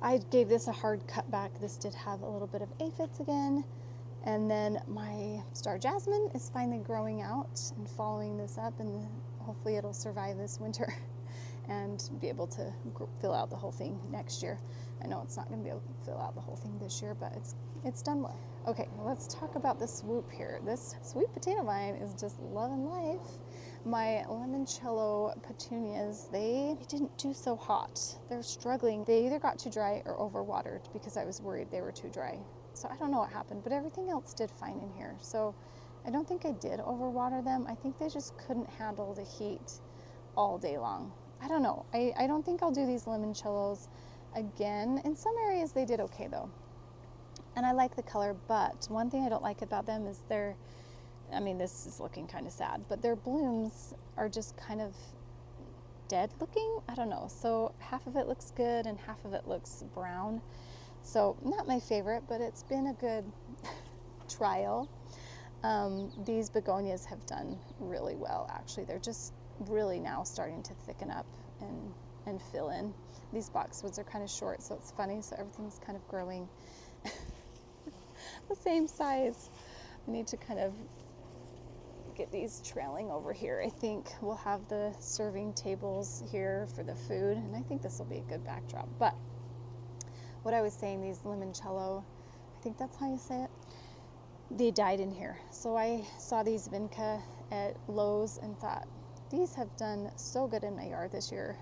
Speaker 2: I gave this a hard cut back. This did have a little bit of aphids again. And then my star jasmine is finally growing out and following this up, and hopefully it'll survive this winter and be able to fill out the whole thing next year. I know it's not going to be able to fill out the whole thing this year, but it's done well. Okay, well, let's talk about the swoop here. This sweet potato vine is just loving life. My limoncello petunias, they didn't do so hot. They're struggling. They either got too dry or overwatered because I was worried they were too dry. So I don't know what happened, but everything else did fine in here. So I don't think I did overwater them. I think they just couldn't handle the heat all day long. I don't know. I don't think I'll do these limoncellos again. In some areas they did okay though. And I like the color, but one thing I don't like about them is this is looking kind of sad, but their blooms are just kind of dead looking. I don't know. So half of it looks good and half of it looks brown. So not my favorite, but it's been a good trial. These begonias have done really well, actually. They're just really now starting to thicken up and fill in. These boxwoods are kind of short, so it's funny. So everything's kind of growing the same size. I need to kind of get these trailing over here. I think we'll have the serving tables here for the food, and I think this will be a good backdrop. But what I was saying, these limoncello, I think that's how you say it, they died in here. So I saw these vinca at Lowe's and thought, these have done so good in my yard this year.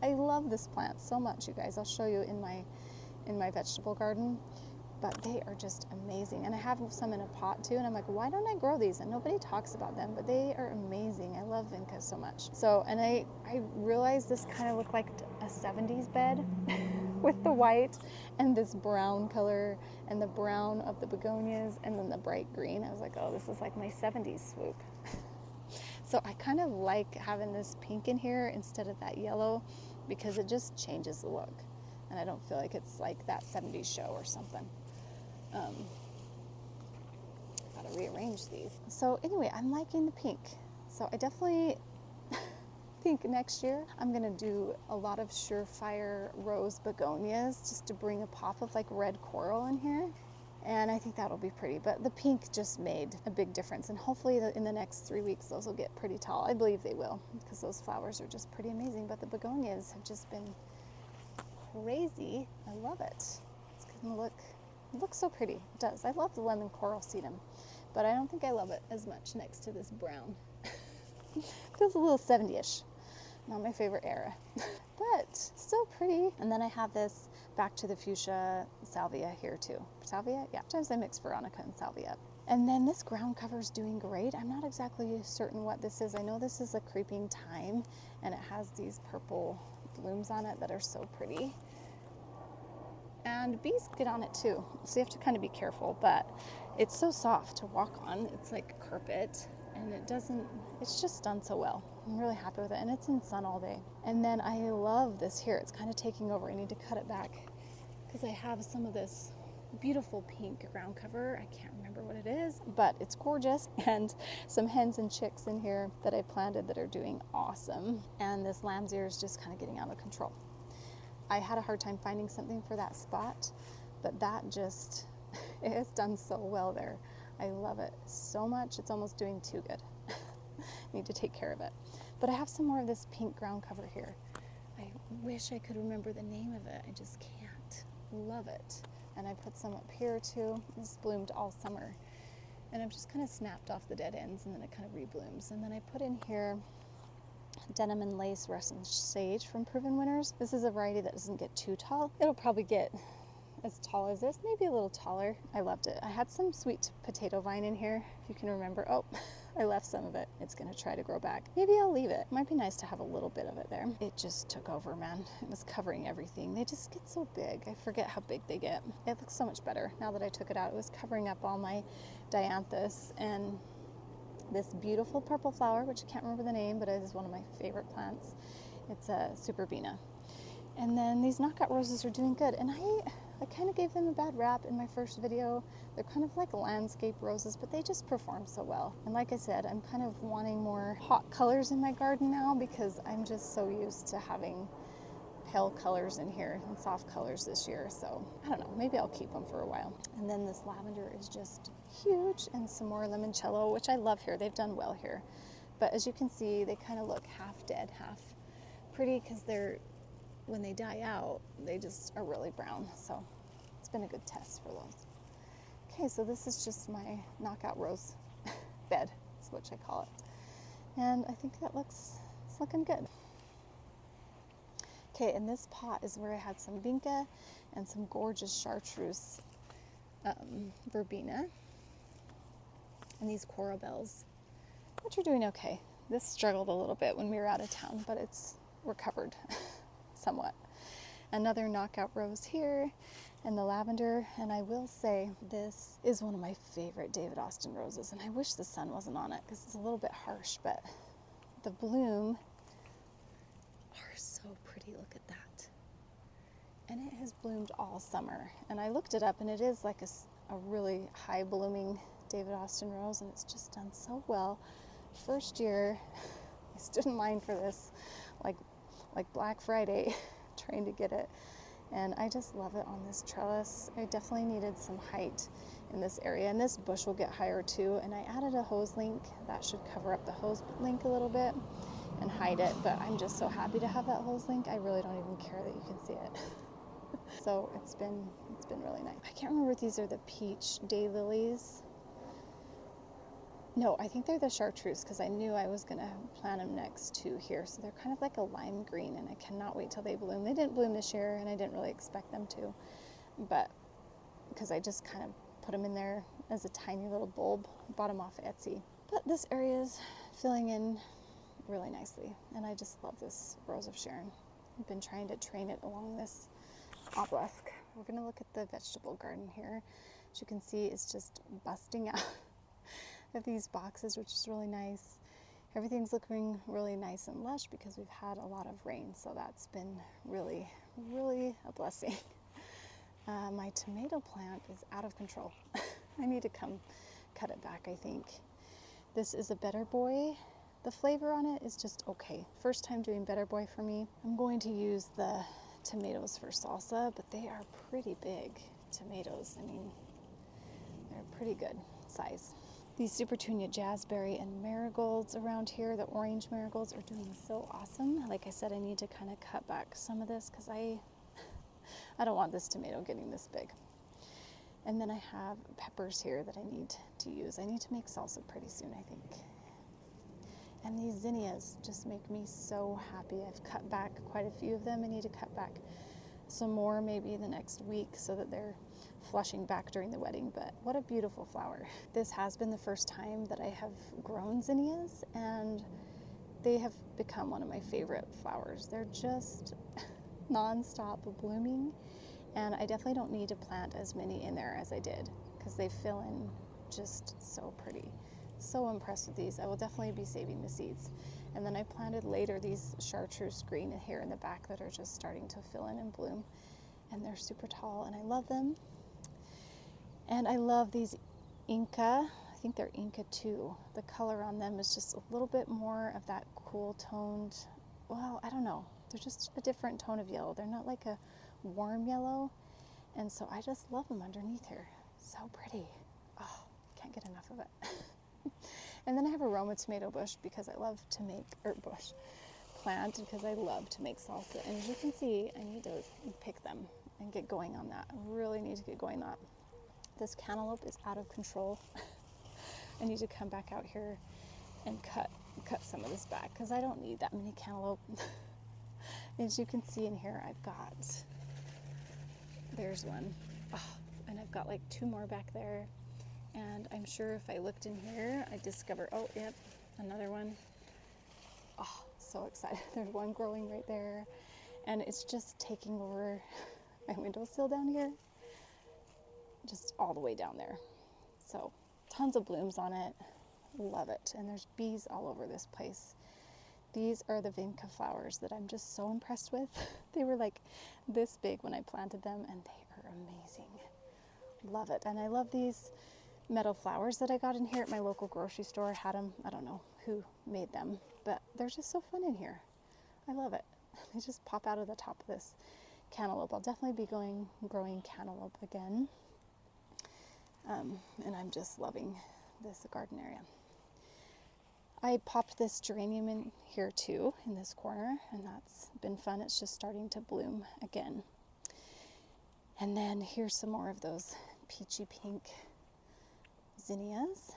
Speaker 2: I love this plant so much, you guys. I'll show you in my vegetable garden, but they are just amazing. And I have some in a pot too, and I'm like, why don't I grow these? And nobody talks about them, but they are amazing. I love vinca so much. So, and I realized this kind of looked like a 70s bed with the white and this brown color and the brown of the begonias and then the bright green. I was like, oh, this is like my 70s swoop. So I kind of like having this pink in here instead of that yellow because it just changes the look. And I don't feel like it's like that 70s show or something. Gotta rearrange these. So anyway, I'm liking the pink. So I definitely think next year I'm gonna do a lot of surefire rose begonias just to bring a pop of like red coral in here. And I think that'll be pretty, but the pink just made a big difference. And hopefully in the next 3 weeks, those will get pretty tall. I believe they will, because those flowers are just pretty amazing. But the begonias have just been crazy. I love it. It's gonna look so pretty. It does. I love the lemon coral sedum, but I don't think I love it as much next to this brown. Feels a little 70-ish. Not my favorite era, but still pretty. And then I have this back to the fuchsia salvia here too. Salvia? Yeah. Sometimes I mix veronica and salvia. And then this ground cover is doing great. I'm not exactly certain what this is. I know this is a creeping thyme, and it has these purple blooms on it that are so pretty. And bees get on it too, so you have to kind of be careful, but it's so soft to walk on. It's like carpet, and it's just done so well. I'm really happy with it, and it's in sun all day. And then I love this here. It's kind of taking over. I need to cut it back because I have some of this beautiful pink ground cover. I can't remember what it is, but it's gorgeous. And some hens and chicks in here that I planted that are doing awesome. And this lamb's ear is just kind of getting out of control. I had a hard time finding something for that spot, but that just, it has done so well there. I love it so much. It's almost doing too good. Need to take care of it. But I have some more of this pink ground cover here. I wish I could remember the name of it. I just can't. Love it. And I put some up here too. This bloomed all summer. And I've just kind of snapped off the dead ends, and then it kind of reblooms. And then I put in here denim and lace Russian sage from Proven Winners. This is a variety that doesn't get too tall. It'll probably get as tall as this, maybe a little taller. I loved it. I had some sweet potato vine in here, if you can remember. Oh, I left some of it. It's gonna try to grow back. Maybe I'll leave it. Might be nice to have a little bit of it there. It just took over, man. It was covering everything. They just get so big. I forget how big they get. It looks so much better now that I took it out. It was covering up all my dianthus, and this beautiful purple flower, which I can't remember the name, but it is one of my favorite plants. It's a Superbina. And then these knockout roses are doing good. And I kind of gave them a bad rap in my first video. They're kind of like landscape roses, but they just perform so well. And like I said, I'm kind of wanting more hot colors in my garden now because I'm just so used to having pale colors in here and soft colors this year. So I don't know, maybe I'll keep them for a while. And then this lavender is just huge, and some more limoncello, which I love here. They've done well here. But as you can see, they kind of look half dead, half pretty, because when they die out, they just are really brown. So it's been a good test for those. Okay, so this is just my knockout rose bed, is what I call it. And I think it's looking good. Okay, and this pot is where I had some vinca and some gorgeous chartreuse verbena, and these coral bells, which are doing okay. This struggled a little bit when we were out of town, but it's recovered somewhat. Another knockout rose here, and the lavender. And I will say, this is one of my favorite David Austin roses, and I wish the sun wasn't on it because it's a little bit harsh, but the bloom are so pretty. Look at that. And it has bloomed all summer. And I looked it up, and it is like a really high blooming David Austin rose, and it's just done so well. First year, I stood in line for this like Black Friday trying to get it, and I just love it on this trellis. I definitely needed some height in this area, and this bush will get higher too. And I added a hose link that should cover up the hose link a little bit and hide it, but I'm just so happy to have that hose link. I really don't even care that you can see it. So it's been really nice. I can't remember if these are the peach daylilies. No, I think they're the chartreuse, because I knew I was going to plant them next to here. So they're kind of like a lime green, and I cannot wait till they bloom. They didn't bloom this year, and I didn't really expect them to, but because I just kind of put them in there as a tiny little bulb, bought them off Etsy. But this area is filling in really nicely, and I just love this Rose of Sharon. I've been trying to train it along this obelisk. We're going to look at the vegetable garden here. As you can see, it's just busting out of these boxes, which is really nice. Everything's looking really nice and lush because we've had a lot of rain, so that's been really, really a blessing. My tomato plant is out of control. I need to come cut it back, I think. This is a Better Boy. The flavor on it is just okay. First time doing Better Boy for me. I'm going to use the tomatoes for salsa, but they are pretty big tomatoes. I mean, they're pretty good size. These Supertunia Jazzberry and marigolds around here, the orange marigolds, are doing so awesome. Like I said, I need to kind of cut back some of this because I don't want this tomato getting this big. And then I have peppers here that I need to use. I need to make salsa pretty soon, I think. And these zinnias just make me so happy. I've cut back quite a few of them. I need to cut back some more maybe the next week so that they're flushing back during the wedding. But what a beautiful flower. This has been the first time that I have grown zinnias, and they have become one of my favorite flowers. They're just non-stop blooming, and I definitely don't need to plant as many in there as I did because they fill in just so pretty. So impressed with these. I will definitely be saving the seeds. And then I planted later these chartreuse green here in the back that are just starting to fill in and bloom, and they're super tall, and I love them. And I love these Inca. I think they're Inca too. The color on them is just a little bit more of that cool toned, well, I don't know. They're just a different tone of yellow. They're not like a warm yellow. And so I just love them underneath here. So pretty. Oh, can't get enough of it. And then I have a Roma tomato bush because I love to make, plant because I love to make salsa. And as you can see, I need to pick them and get going on that. I really need to get going on that. This cantaloupe is out of control. I need to come back out here and cut some of this back because I don't need that many cantaloupe. As you can see in here, there's one. Oh, and I've got like 2 more back there. And I'm sure if I looked in here, I'd discover, oh, yep, another one. Oh, so excited. There's one growing right there. And it's just taking over my windowsill down here. Just all the way down there. So tons of blooms on it. Love it. And there's bees all over this place. These are the vinca flowers that I'm just so impressed with. They were like this big when I planted them, and they are amazing. Love it. And I love these meadow flowers that I got in here at my local grocery store. I had them, I don't know who made them, but they're just so fun in here. I love it. They just pop out of the top of this cantaloupe. I'll definitely be growing cantaloupe again. And I'm just loving this garden area. I popped this geranium in here too, in this corner, and that's been fun. It's just starting to bloom again. And then here's some more of those peachy pink zinnias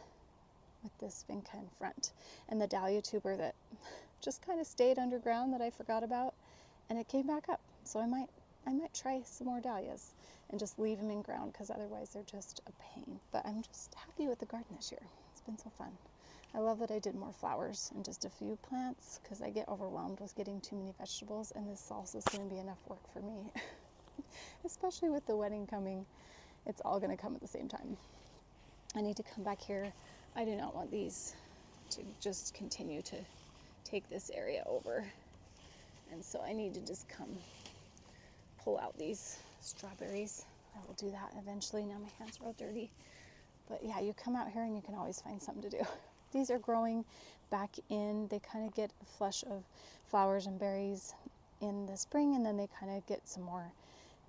Speaker 2: with this vinca in front. And the dahlia tuber that just kind of stayed underground that I forgot about, and it came back up. So I might try some more dahlias and just leave them in ground, because otherwise they're just a pain. But I'm just happy with the garden this year. It's been so fun. I love that I did more flowers and just a few plants, because I get overwhelmed with getting too many vegetables, and this salsa is going to be enough work for me. Especially with the wedding coming, it's all going to come at the same time. I need to come back here. I do not want these to just continue to take this area over, and so I need to just come pull out these strawberries. I will do that eventually. Now my hands are all dirty. But yeah, you come out here and you can always find something to do. These are growing back in. They kind of get a flush of flowers and berries in the spring, and then they kind of get some more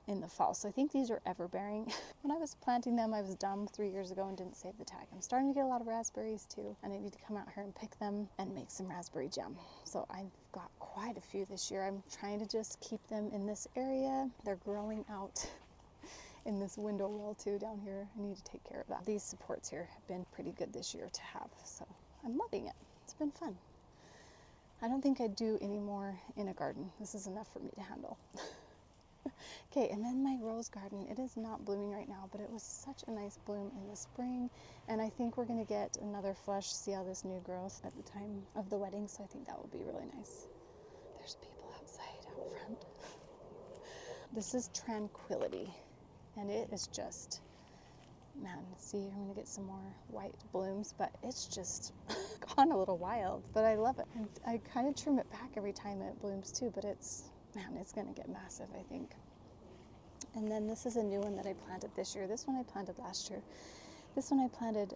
Speaker 2: in the fall. So I think these are ever-bearing. When I was planting them, I was dumb 3 years ago and didn't save the tag. I'm starting to get a lot of raspberries too, and I need to come out here and pick them and make some raspberry jam. So I've got quite a few this year. I'm trying to just keep them in this area. They're growing out in this window well too down here. I need to take care of that. These supports here have been pretty good this year to have, so I'm loving it. It's been fun. I don't think I'd do any more in a garden. This is enough for me to handle. Okay, and then my rose garden. It is not blooming right now, but it was such a nice bloom in the spring, and I think we're going to get another flush, see how this new growth at the time of the wedding, so I think that will be really nice. There's people outside out front. This is Tranquility, and it is just, man, see, I'm going to get some more white blooms, but it's just gone a little wild, but I love it. And I kind of trim it back every time it blooms too, but it's going to get massive, I think. And then this is a new one that I planted this year. This one I planted last year. This one I planted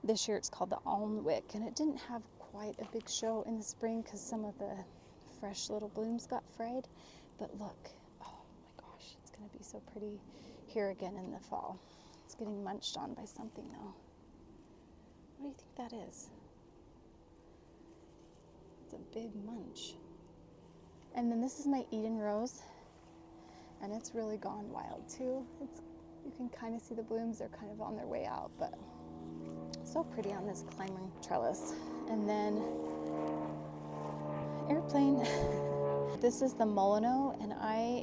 Speaker 2: this year. It's called the Alnwick, and it didn't have quite a big show in the spring because some of the fresh little blooms got fried. But look, oh my gosh, it's going to be so pretty here again in the fall. It's getting munched on by something though. What do you think that is? It's a big munch. And then this is my Eden Rose, and it's really gone wild too. You can kind of see the blooms. They're kind of on their way out, but so pretty on this climbing trellis. And then airplane. This is the Molino, and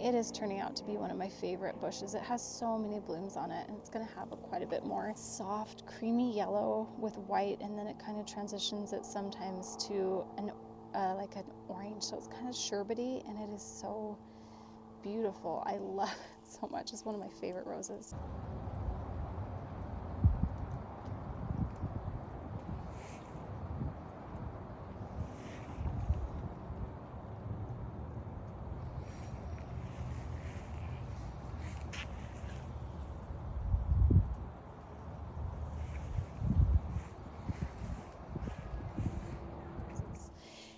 Speaker 2: it is turning out to be one of my favorite bushes. It has so many blooms on it, and it's going to have quite a bit more. It's soft, creamy yellow with white, and then it kind of transitions it sometimes to like an orange, so it's kind of sherbety, and it is so beautiful. I love it so much. It's one of my favorite roses.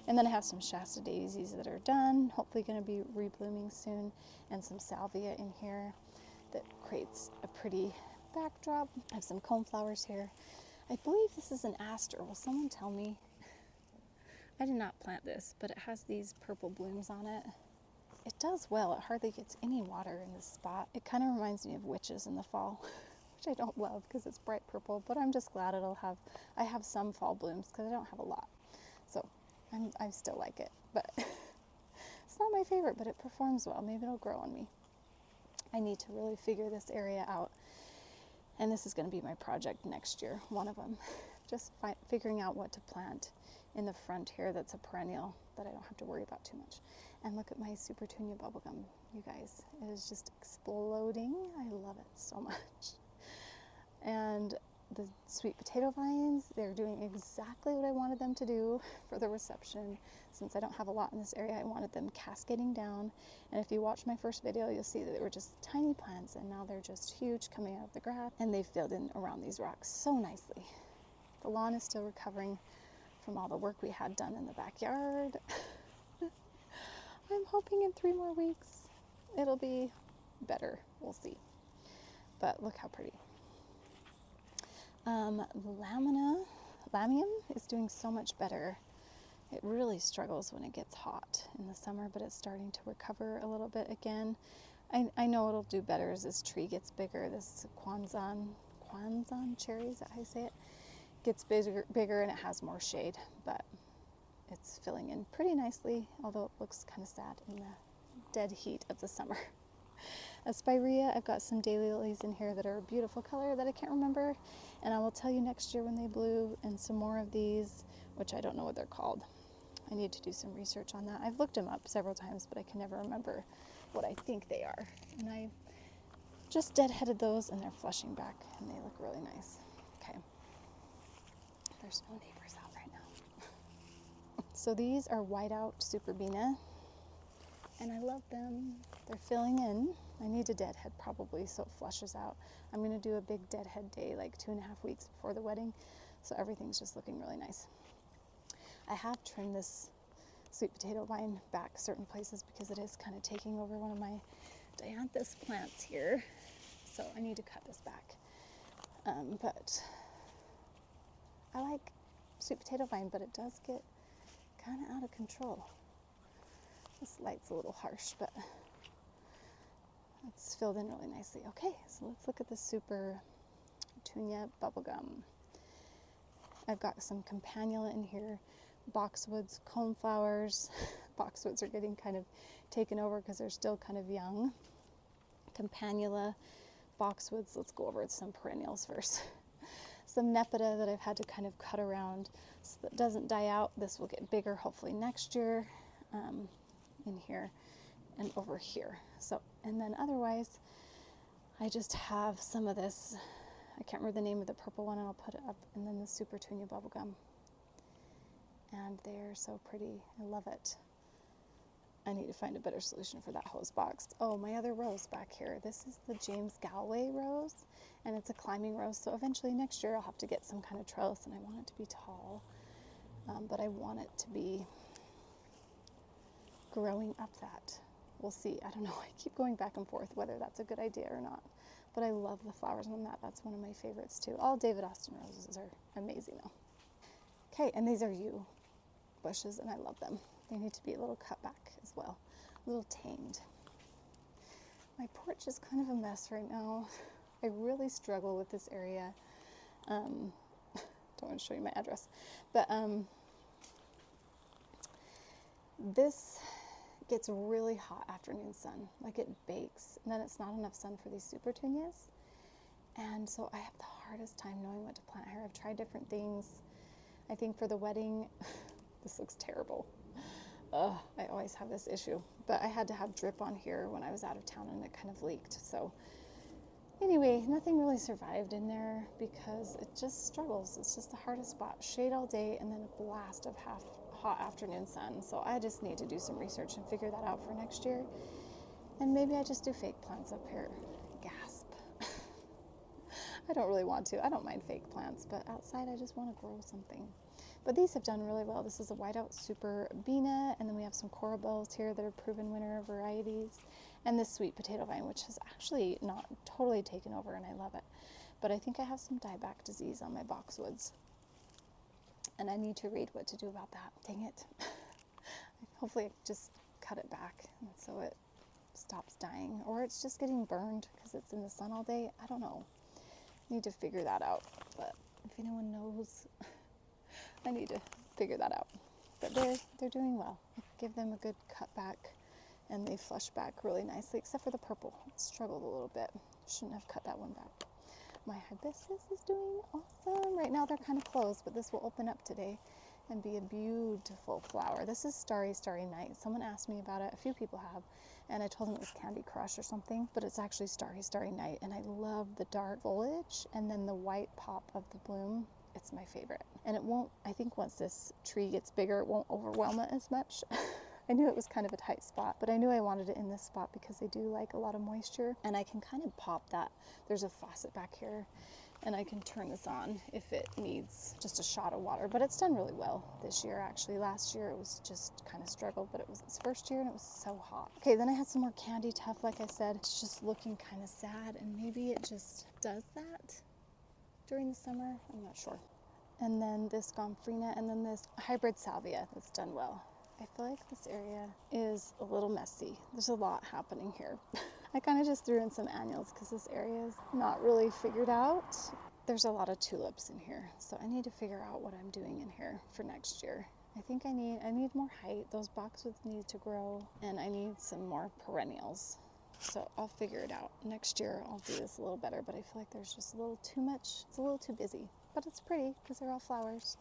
Speaker 2: And then I have some Shasta daisies that are done, hopefully going to be reblooming soon, and some salvia in here that creates a pretty backdrop. I have some coneflowers here. I believe this is an aster. Will someone tell me? I did not plant this, but it has these purple blooms on it. It does well. It hardly gets any water in this spot. It kind of reminds me of witches in the fall, which I don't love because it's bright purple, but I'm just glad I have some fall blooms because I don't have a lot. So I still like it, but it's not my favorite, but it performs well. Maybe it'll grow on me. I need to really figure this area out, and this is going to be my project next year, one of them. Just figuring out what to plant in the front here that's a perennial that I don't have to worry about too much. And look at my Super Tunia bubblegum, you guys. It is just exploding. I love it so much. And the sweet potato vines, they're doing exactly what I wanted them to do for the reception. Since I don't have a lot in this area, I wanted them cascading down. And if you watch my first video, you'll see that they were just tiny plants, and now they're just huge coming out of the ground, and they've filled in around these rocks so nicely. The lawn is still recovering from all the work we had done in the backyard. I'm hoping in 3 more weeks it'll be better. We'll see. But look how pretty. Lamium is doing so much better. It really struggles when it gets hot in the summer, but it's starting to recover a little bit again. I know it'll do better as this tree gets bigger. This Kwanzan cherry, is that how you say it? Gets bigger and it has more shade, but it's filling in pretty nicely, although it looks kind of sad in the dead heat of the summer. A spirea, I've got some daylilies in here that are a beautiful color that I can't remember, and I will tell you next year when they bloom, and some more of these, which I don't know what they're called. I need to do some research on that. I've looked them up several times, but I can never remember what I think they are. And I just deadheaded those, and they're flushing back, and they look really nice. Okay. There's no neighbors out right now. So these are whiteout superbena, and I love them. They're filling in. I need to deadhead probably so it flushes out. I'm going to do a big deadhead day like 2.5 weeks before the wedding, so everything's just looking really nice. I have trimmed this sweet potato vine back certain places because it is kind of taking over one of my dianthus plants here, so I need to cut this back. But I like sweet potato vine, but it does get kind of out of control. This light's a little harsh, but it's filled in really nicely. Okay, so let's look at the Super Tunia bubblegum. I've got some campanula in here, boxwoods, coneflowers. Boxwoods are getting kind of taken over because they're still kind of young. Campanula, boxwoods, let's go over some perennials first. Some nepeta that I've had to kind of cut around so that it doesn't die out. This will get bigger hopefully next year, in here and over here. So, and then otherwise, I just have some of this, I can't remember the name of the purple one, and I'll put it up, and then the Super Tunia bubblegum. And they're so pretty. I love it. I need to find a better solution for that hose box. Oh, my other rose back here. This is the James Galway rose, and it's a climbing rose, so eventually next year I'll have to get some kind of trellis, and I want it to be tall, but I want it to be growing up that. We'll see. I don't know. I keep going back and forth whether that's a good idea or not, but I love the flowers on that. That's one of my favorites too. All David Austin roses are amazing though. Okay, and these are yew bushes, and I love them. They need to be a little cut back as well, a little tamed. My porch is kind of a mess right now. I really struggle with this area. Don't want to show you my address, but this gets really hot afternoon sun, like it bakes, and then it's not enough sun for these super tunias, and so I have the hardest time knowing what to plant here. I've tried different things. I think for the wedding, this looks terrible. I always have this issue, but I had to have drip on here when I was out of town, and it kind of leaked. So anyway, nothing really survived in there because it just struggles. It's just the hardest spot. Shade all day and then a blast of hot afternoon sun. So I just need to do some research and figure that out for next year. And maybe I just do fake plants up here. Gasp. I don't really want to. I don't mind fake plants, but outside I just want to grow something. But these have done really well. This is a whiteout super bena, and then we have some coral bells here that are proven winner varieties, and this sweet potato vine, which has actually not totally taken over, and I love it. But I think I have some dieback disease on my boxwoods, and I need to read what to do about that. Dang it. Hopefully I just cut it back and so it stops dying, or it's just getting burned because it's in the sun all day. I don't know. I need to figure that out, but if anyone knows, I need to figure that out. But they're doing well. I give them a good cut back, and they flush back really nicely, except for the purple. It struggled a little bit. Shouldn't have cut that one back. My hibiscus is doing awesome. Right now they're kind of closed, but this will open up today, and be a beautiful flower. This is Starry Starry Night. Someone asked me about it. A few people have. And I told them it was Candy Crush or something. But it's actually Starry Starry Night. And I love the dark foliage and then the white pop of the bloom. It's my favorite. And it won't, I think once this tree gets bigger, it won't overwhelm it as much. I knew it was kind of a tight spot, but I knew I wanted it in this spot because they do like a lot of moisture. And I can kind of pop that. There's a faucet back here. And I can turn this on if it needs just a shot of water. But it's done really well this year, actually. Last year it was just kind of struggled, but it was its first year and it was so hot. Okay, then I had some more candy tuft, like I said. It's just looking kind of sad, and maybe it just does that during the summer. I'm not sure. And then this gomphrena, and then this hybrid salvia that's done well. I feel like this area is a little messy. There's a lot happening here. I kind of just threw in some annuals because this area is not really figured out. There's a lot of tulips in here, so I need to figure out what I'm doing in here for next year. I think I need more height. Those boxwoods need to grow, and I need some more perennials. So I'll figure it out. Next year I'll do this a little better, but I feel like there's just a little too much. It's a little too busy, but it's pretty because they're all flowers.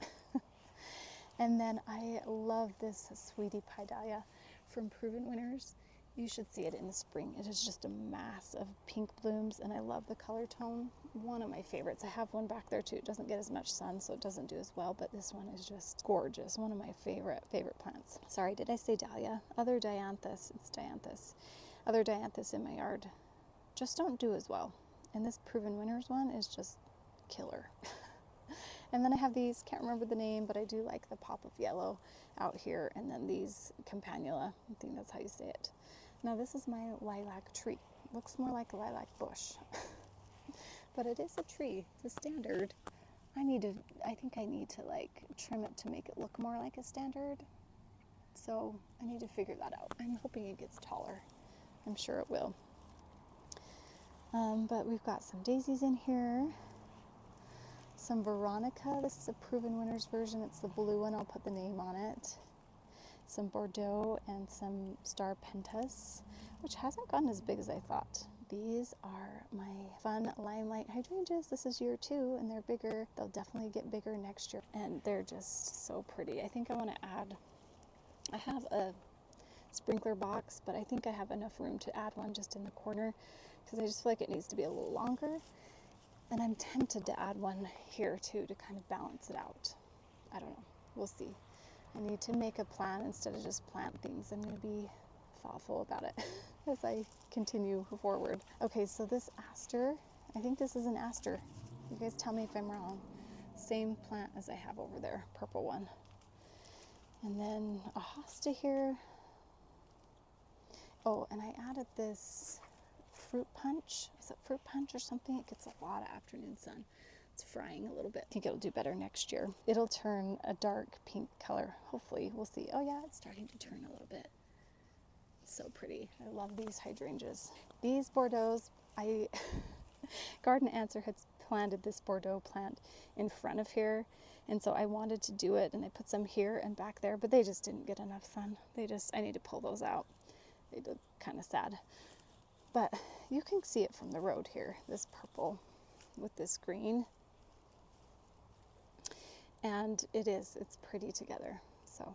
Speaker 2: And then I love this Sweetie Pie Dahlia from Proven Winners. You should see it in the spring. It is just a mass of pink blooms, and I love the color tone. One of my favorites. I have one back there too. It doesn't get as much sun, so it doesn't do as well, but this one is just gorgeous. One of my favorite plants. Sorry, did I say dahlia? Other dianthus. It's dianthus. Other dianthus in my yard just don't do as well. And this Proven Winners one is just killer. And then I have these, can't remember the name, but I do like the pop of yellow out here. And then these campanula, I think that's how you say it. Now this is my lilac tree. Looks more like a lilac bush, but it is a tree. It's a standard. I think I need to like trim it to make it look more like a standard. So I need to figure that out. I'm hoping it gets taller. I'm sure it will. But we've got some daisies in here. Some Veronica. This is a Proven Winners version. It's the blue one. I'll put the name on it. Some Bordeaux and some Star Pentas, which hasn't gotten as big as I thought. These are my fun limelight hydrangeas. This is year 2 and they're bigger. They'll definitely get bigger next year. And they're just so pretty. I think I want to add, I have a sprinkler box, but I think I have enough room to add one just in the corner because I just feel like it needs to be a little longer. And I'm tempted to add one here too to kind of balance it out. I don't know. We'll see. I need to make a plan instead of just plant things. I'm going to be thoughtful about it as I continue forward. Okay, so this aster, I think this is an aster. You guys tell me if I'm wrong. Same plant as I have over there, purple one. And then a hosta here. Oh, and I added this fruit punch. Is it fruit punch or something? It gets a lot of afternoon sun. It's frying a little bit. I think it'll do better next year. It'll turn a dark pink color. Hopefully, we'll see. Oh yeah, it's starting to turn a little bit. It's so pretty. I love these hydrangeas. These Bordeaux's, Garden Answer had planted this Bordeaux plant in front of here, and so I wanted to do it, and I put some here and back there, but they just didn't get enough sun. I need to pull those out. They look kind of sad. But you can see it from the road here, this purple with this green. And it's pretty together. So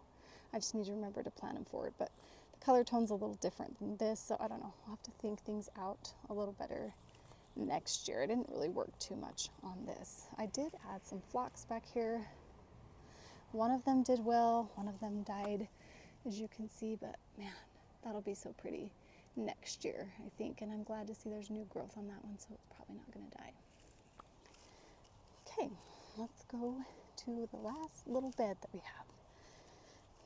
Speaker 2: I just need to remember to plan them forward. But the color tone's a little different than this, so I don't know. I'll have to think things out a little better next year. I didn't really work too much on this. I did add some phlox back here. One of them did well, one of them died, as you can see, but man, that'll be so pretty next year, I think, and I'm glad to see there's new growth on that one, so it's probably not going to die. Okay, let's go to the last little bed that we have.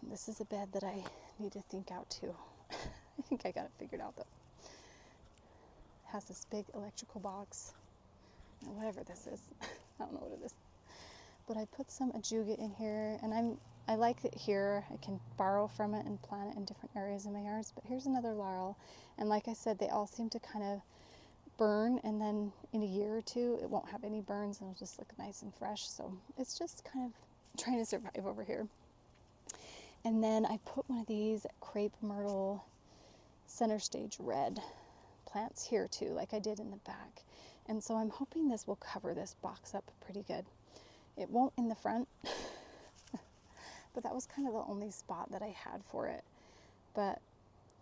Speaker 2: This is a bed that I need to think out too. I think I got it figured out though. It has this big electrical box, or whatever this is. I don't know what it is. But I put some ajuga in here, and I like it here. I can borrow from it and plant it in different areas in my yards. But here's another laurel, and like I said, they all seem to kind of burn, and then in a year or two it won't have any burns and it'll just look nice and fresh. So it's just kind of trying to survive over here. And then I put one of these crepe myrtle center stage red plants here too, like I did in the back. And so I'm hoping this will cover this box up pretty good. It won't in the front. but that was kind of the only spot that I had for it. But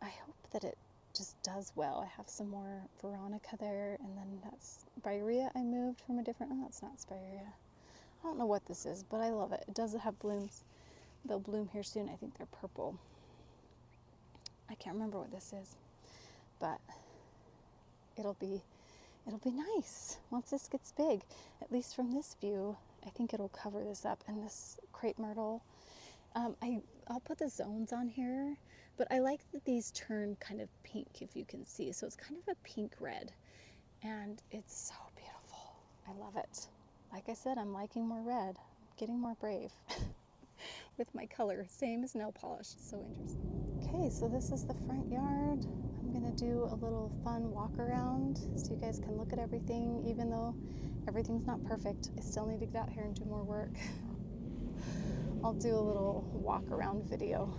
Speaker 2: I hope that it just does well. I have some more Veronica there, and then that's Spirea I moved from a different, oh, that's not Spirea. I don't know what this is, but I love it. It does have blooms. They'll bloom here soon. I think they're purple. I can't remember what this is, but it'll be nice once this gets big. At least from this view, I think it'll cover this up. And this crepe myrtle, I'll put the zones on here, but I like that these turn kind of pink, if you can see. So it's kind of a pink red, and it's so beautiful. I love it. Like I said, I'm liking more red. I'm getting more brave with my color. Same as nail polish. So interesting. Okay, so this is the front yard. I'm gonna do a little fun walk around so you guys can look at everything. Even though everything's not perfect, I still need to get out here and do more work. I'll do a little walk around video.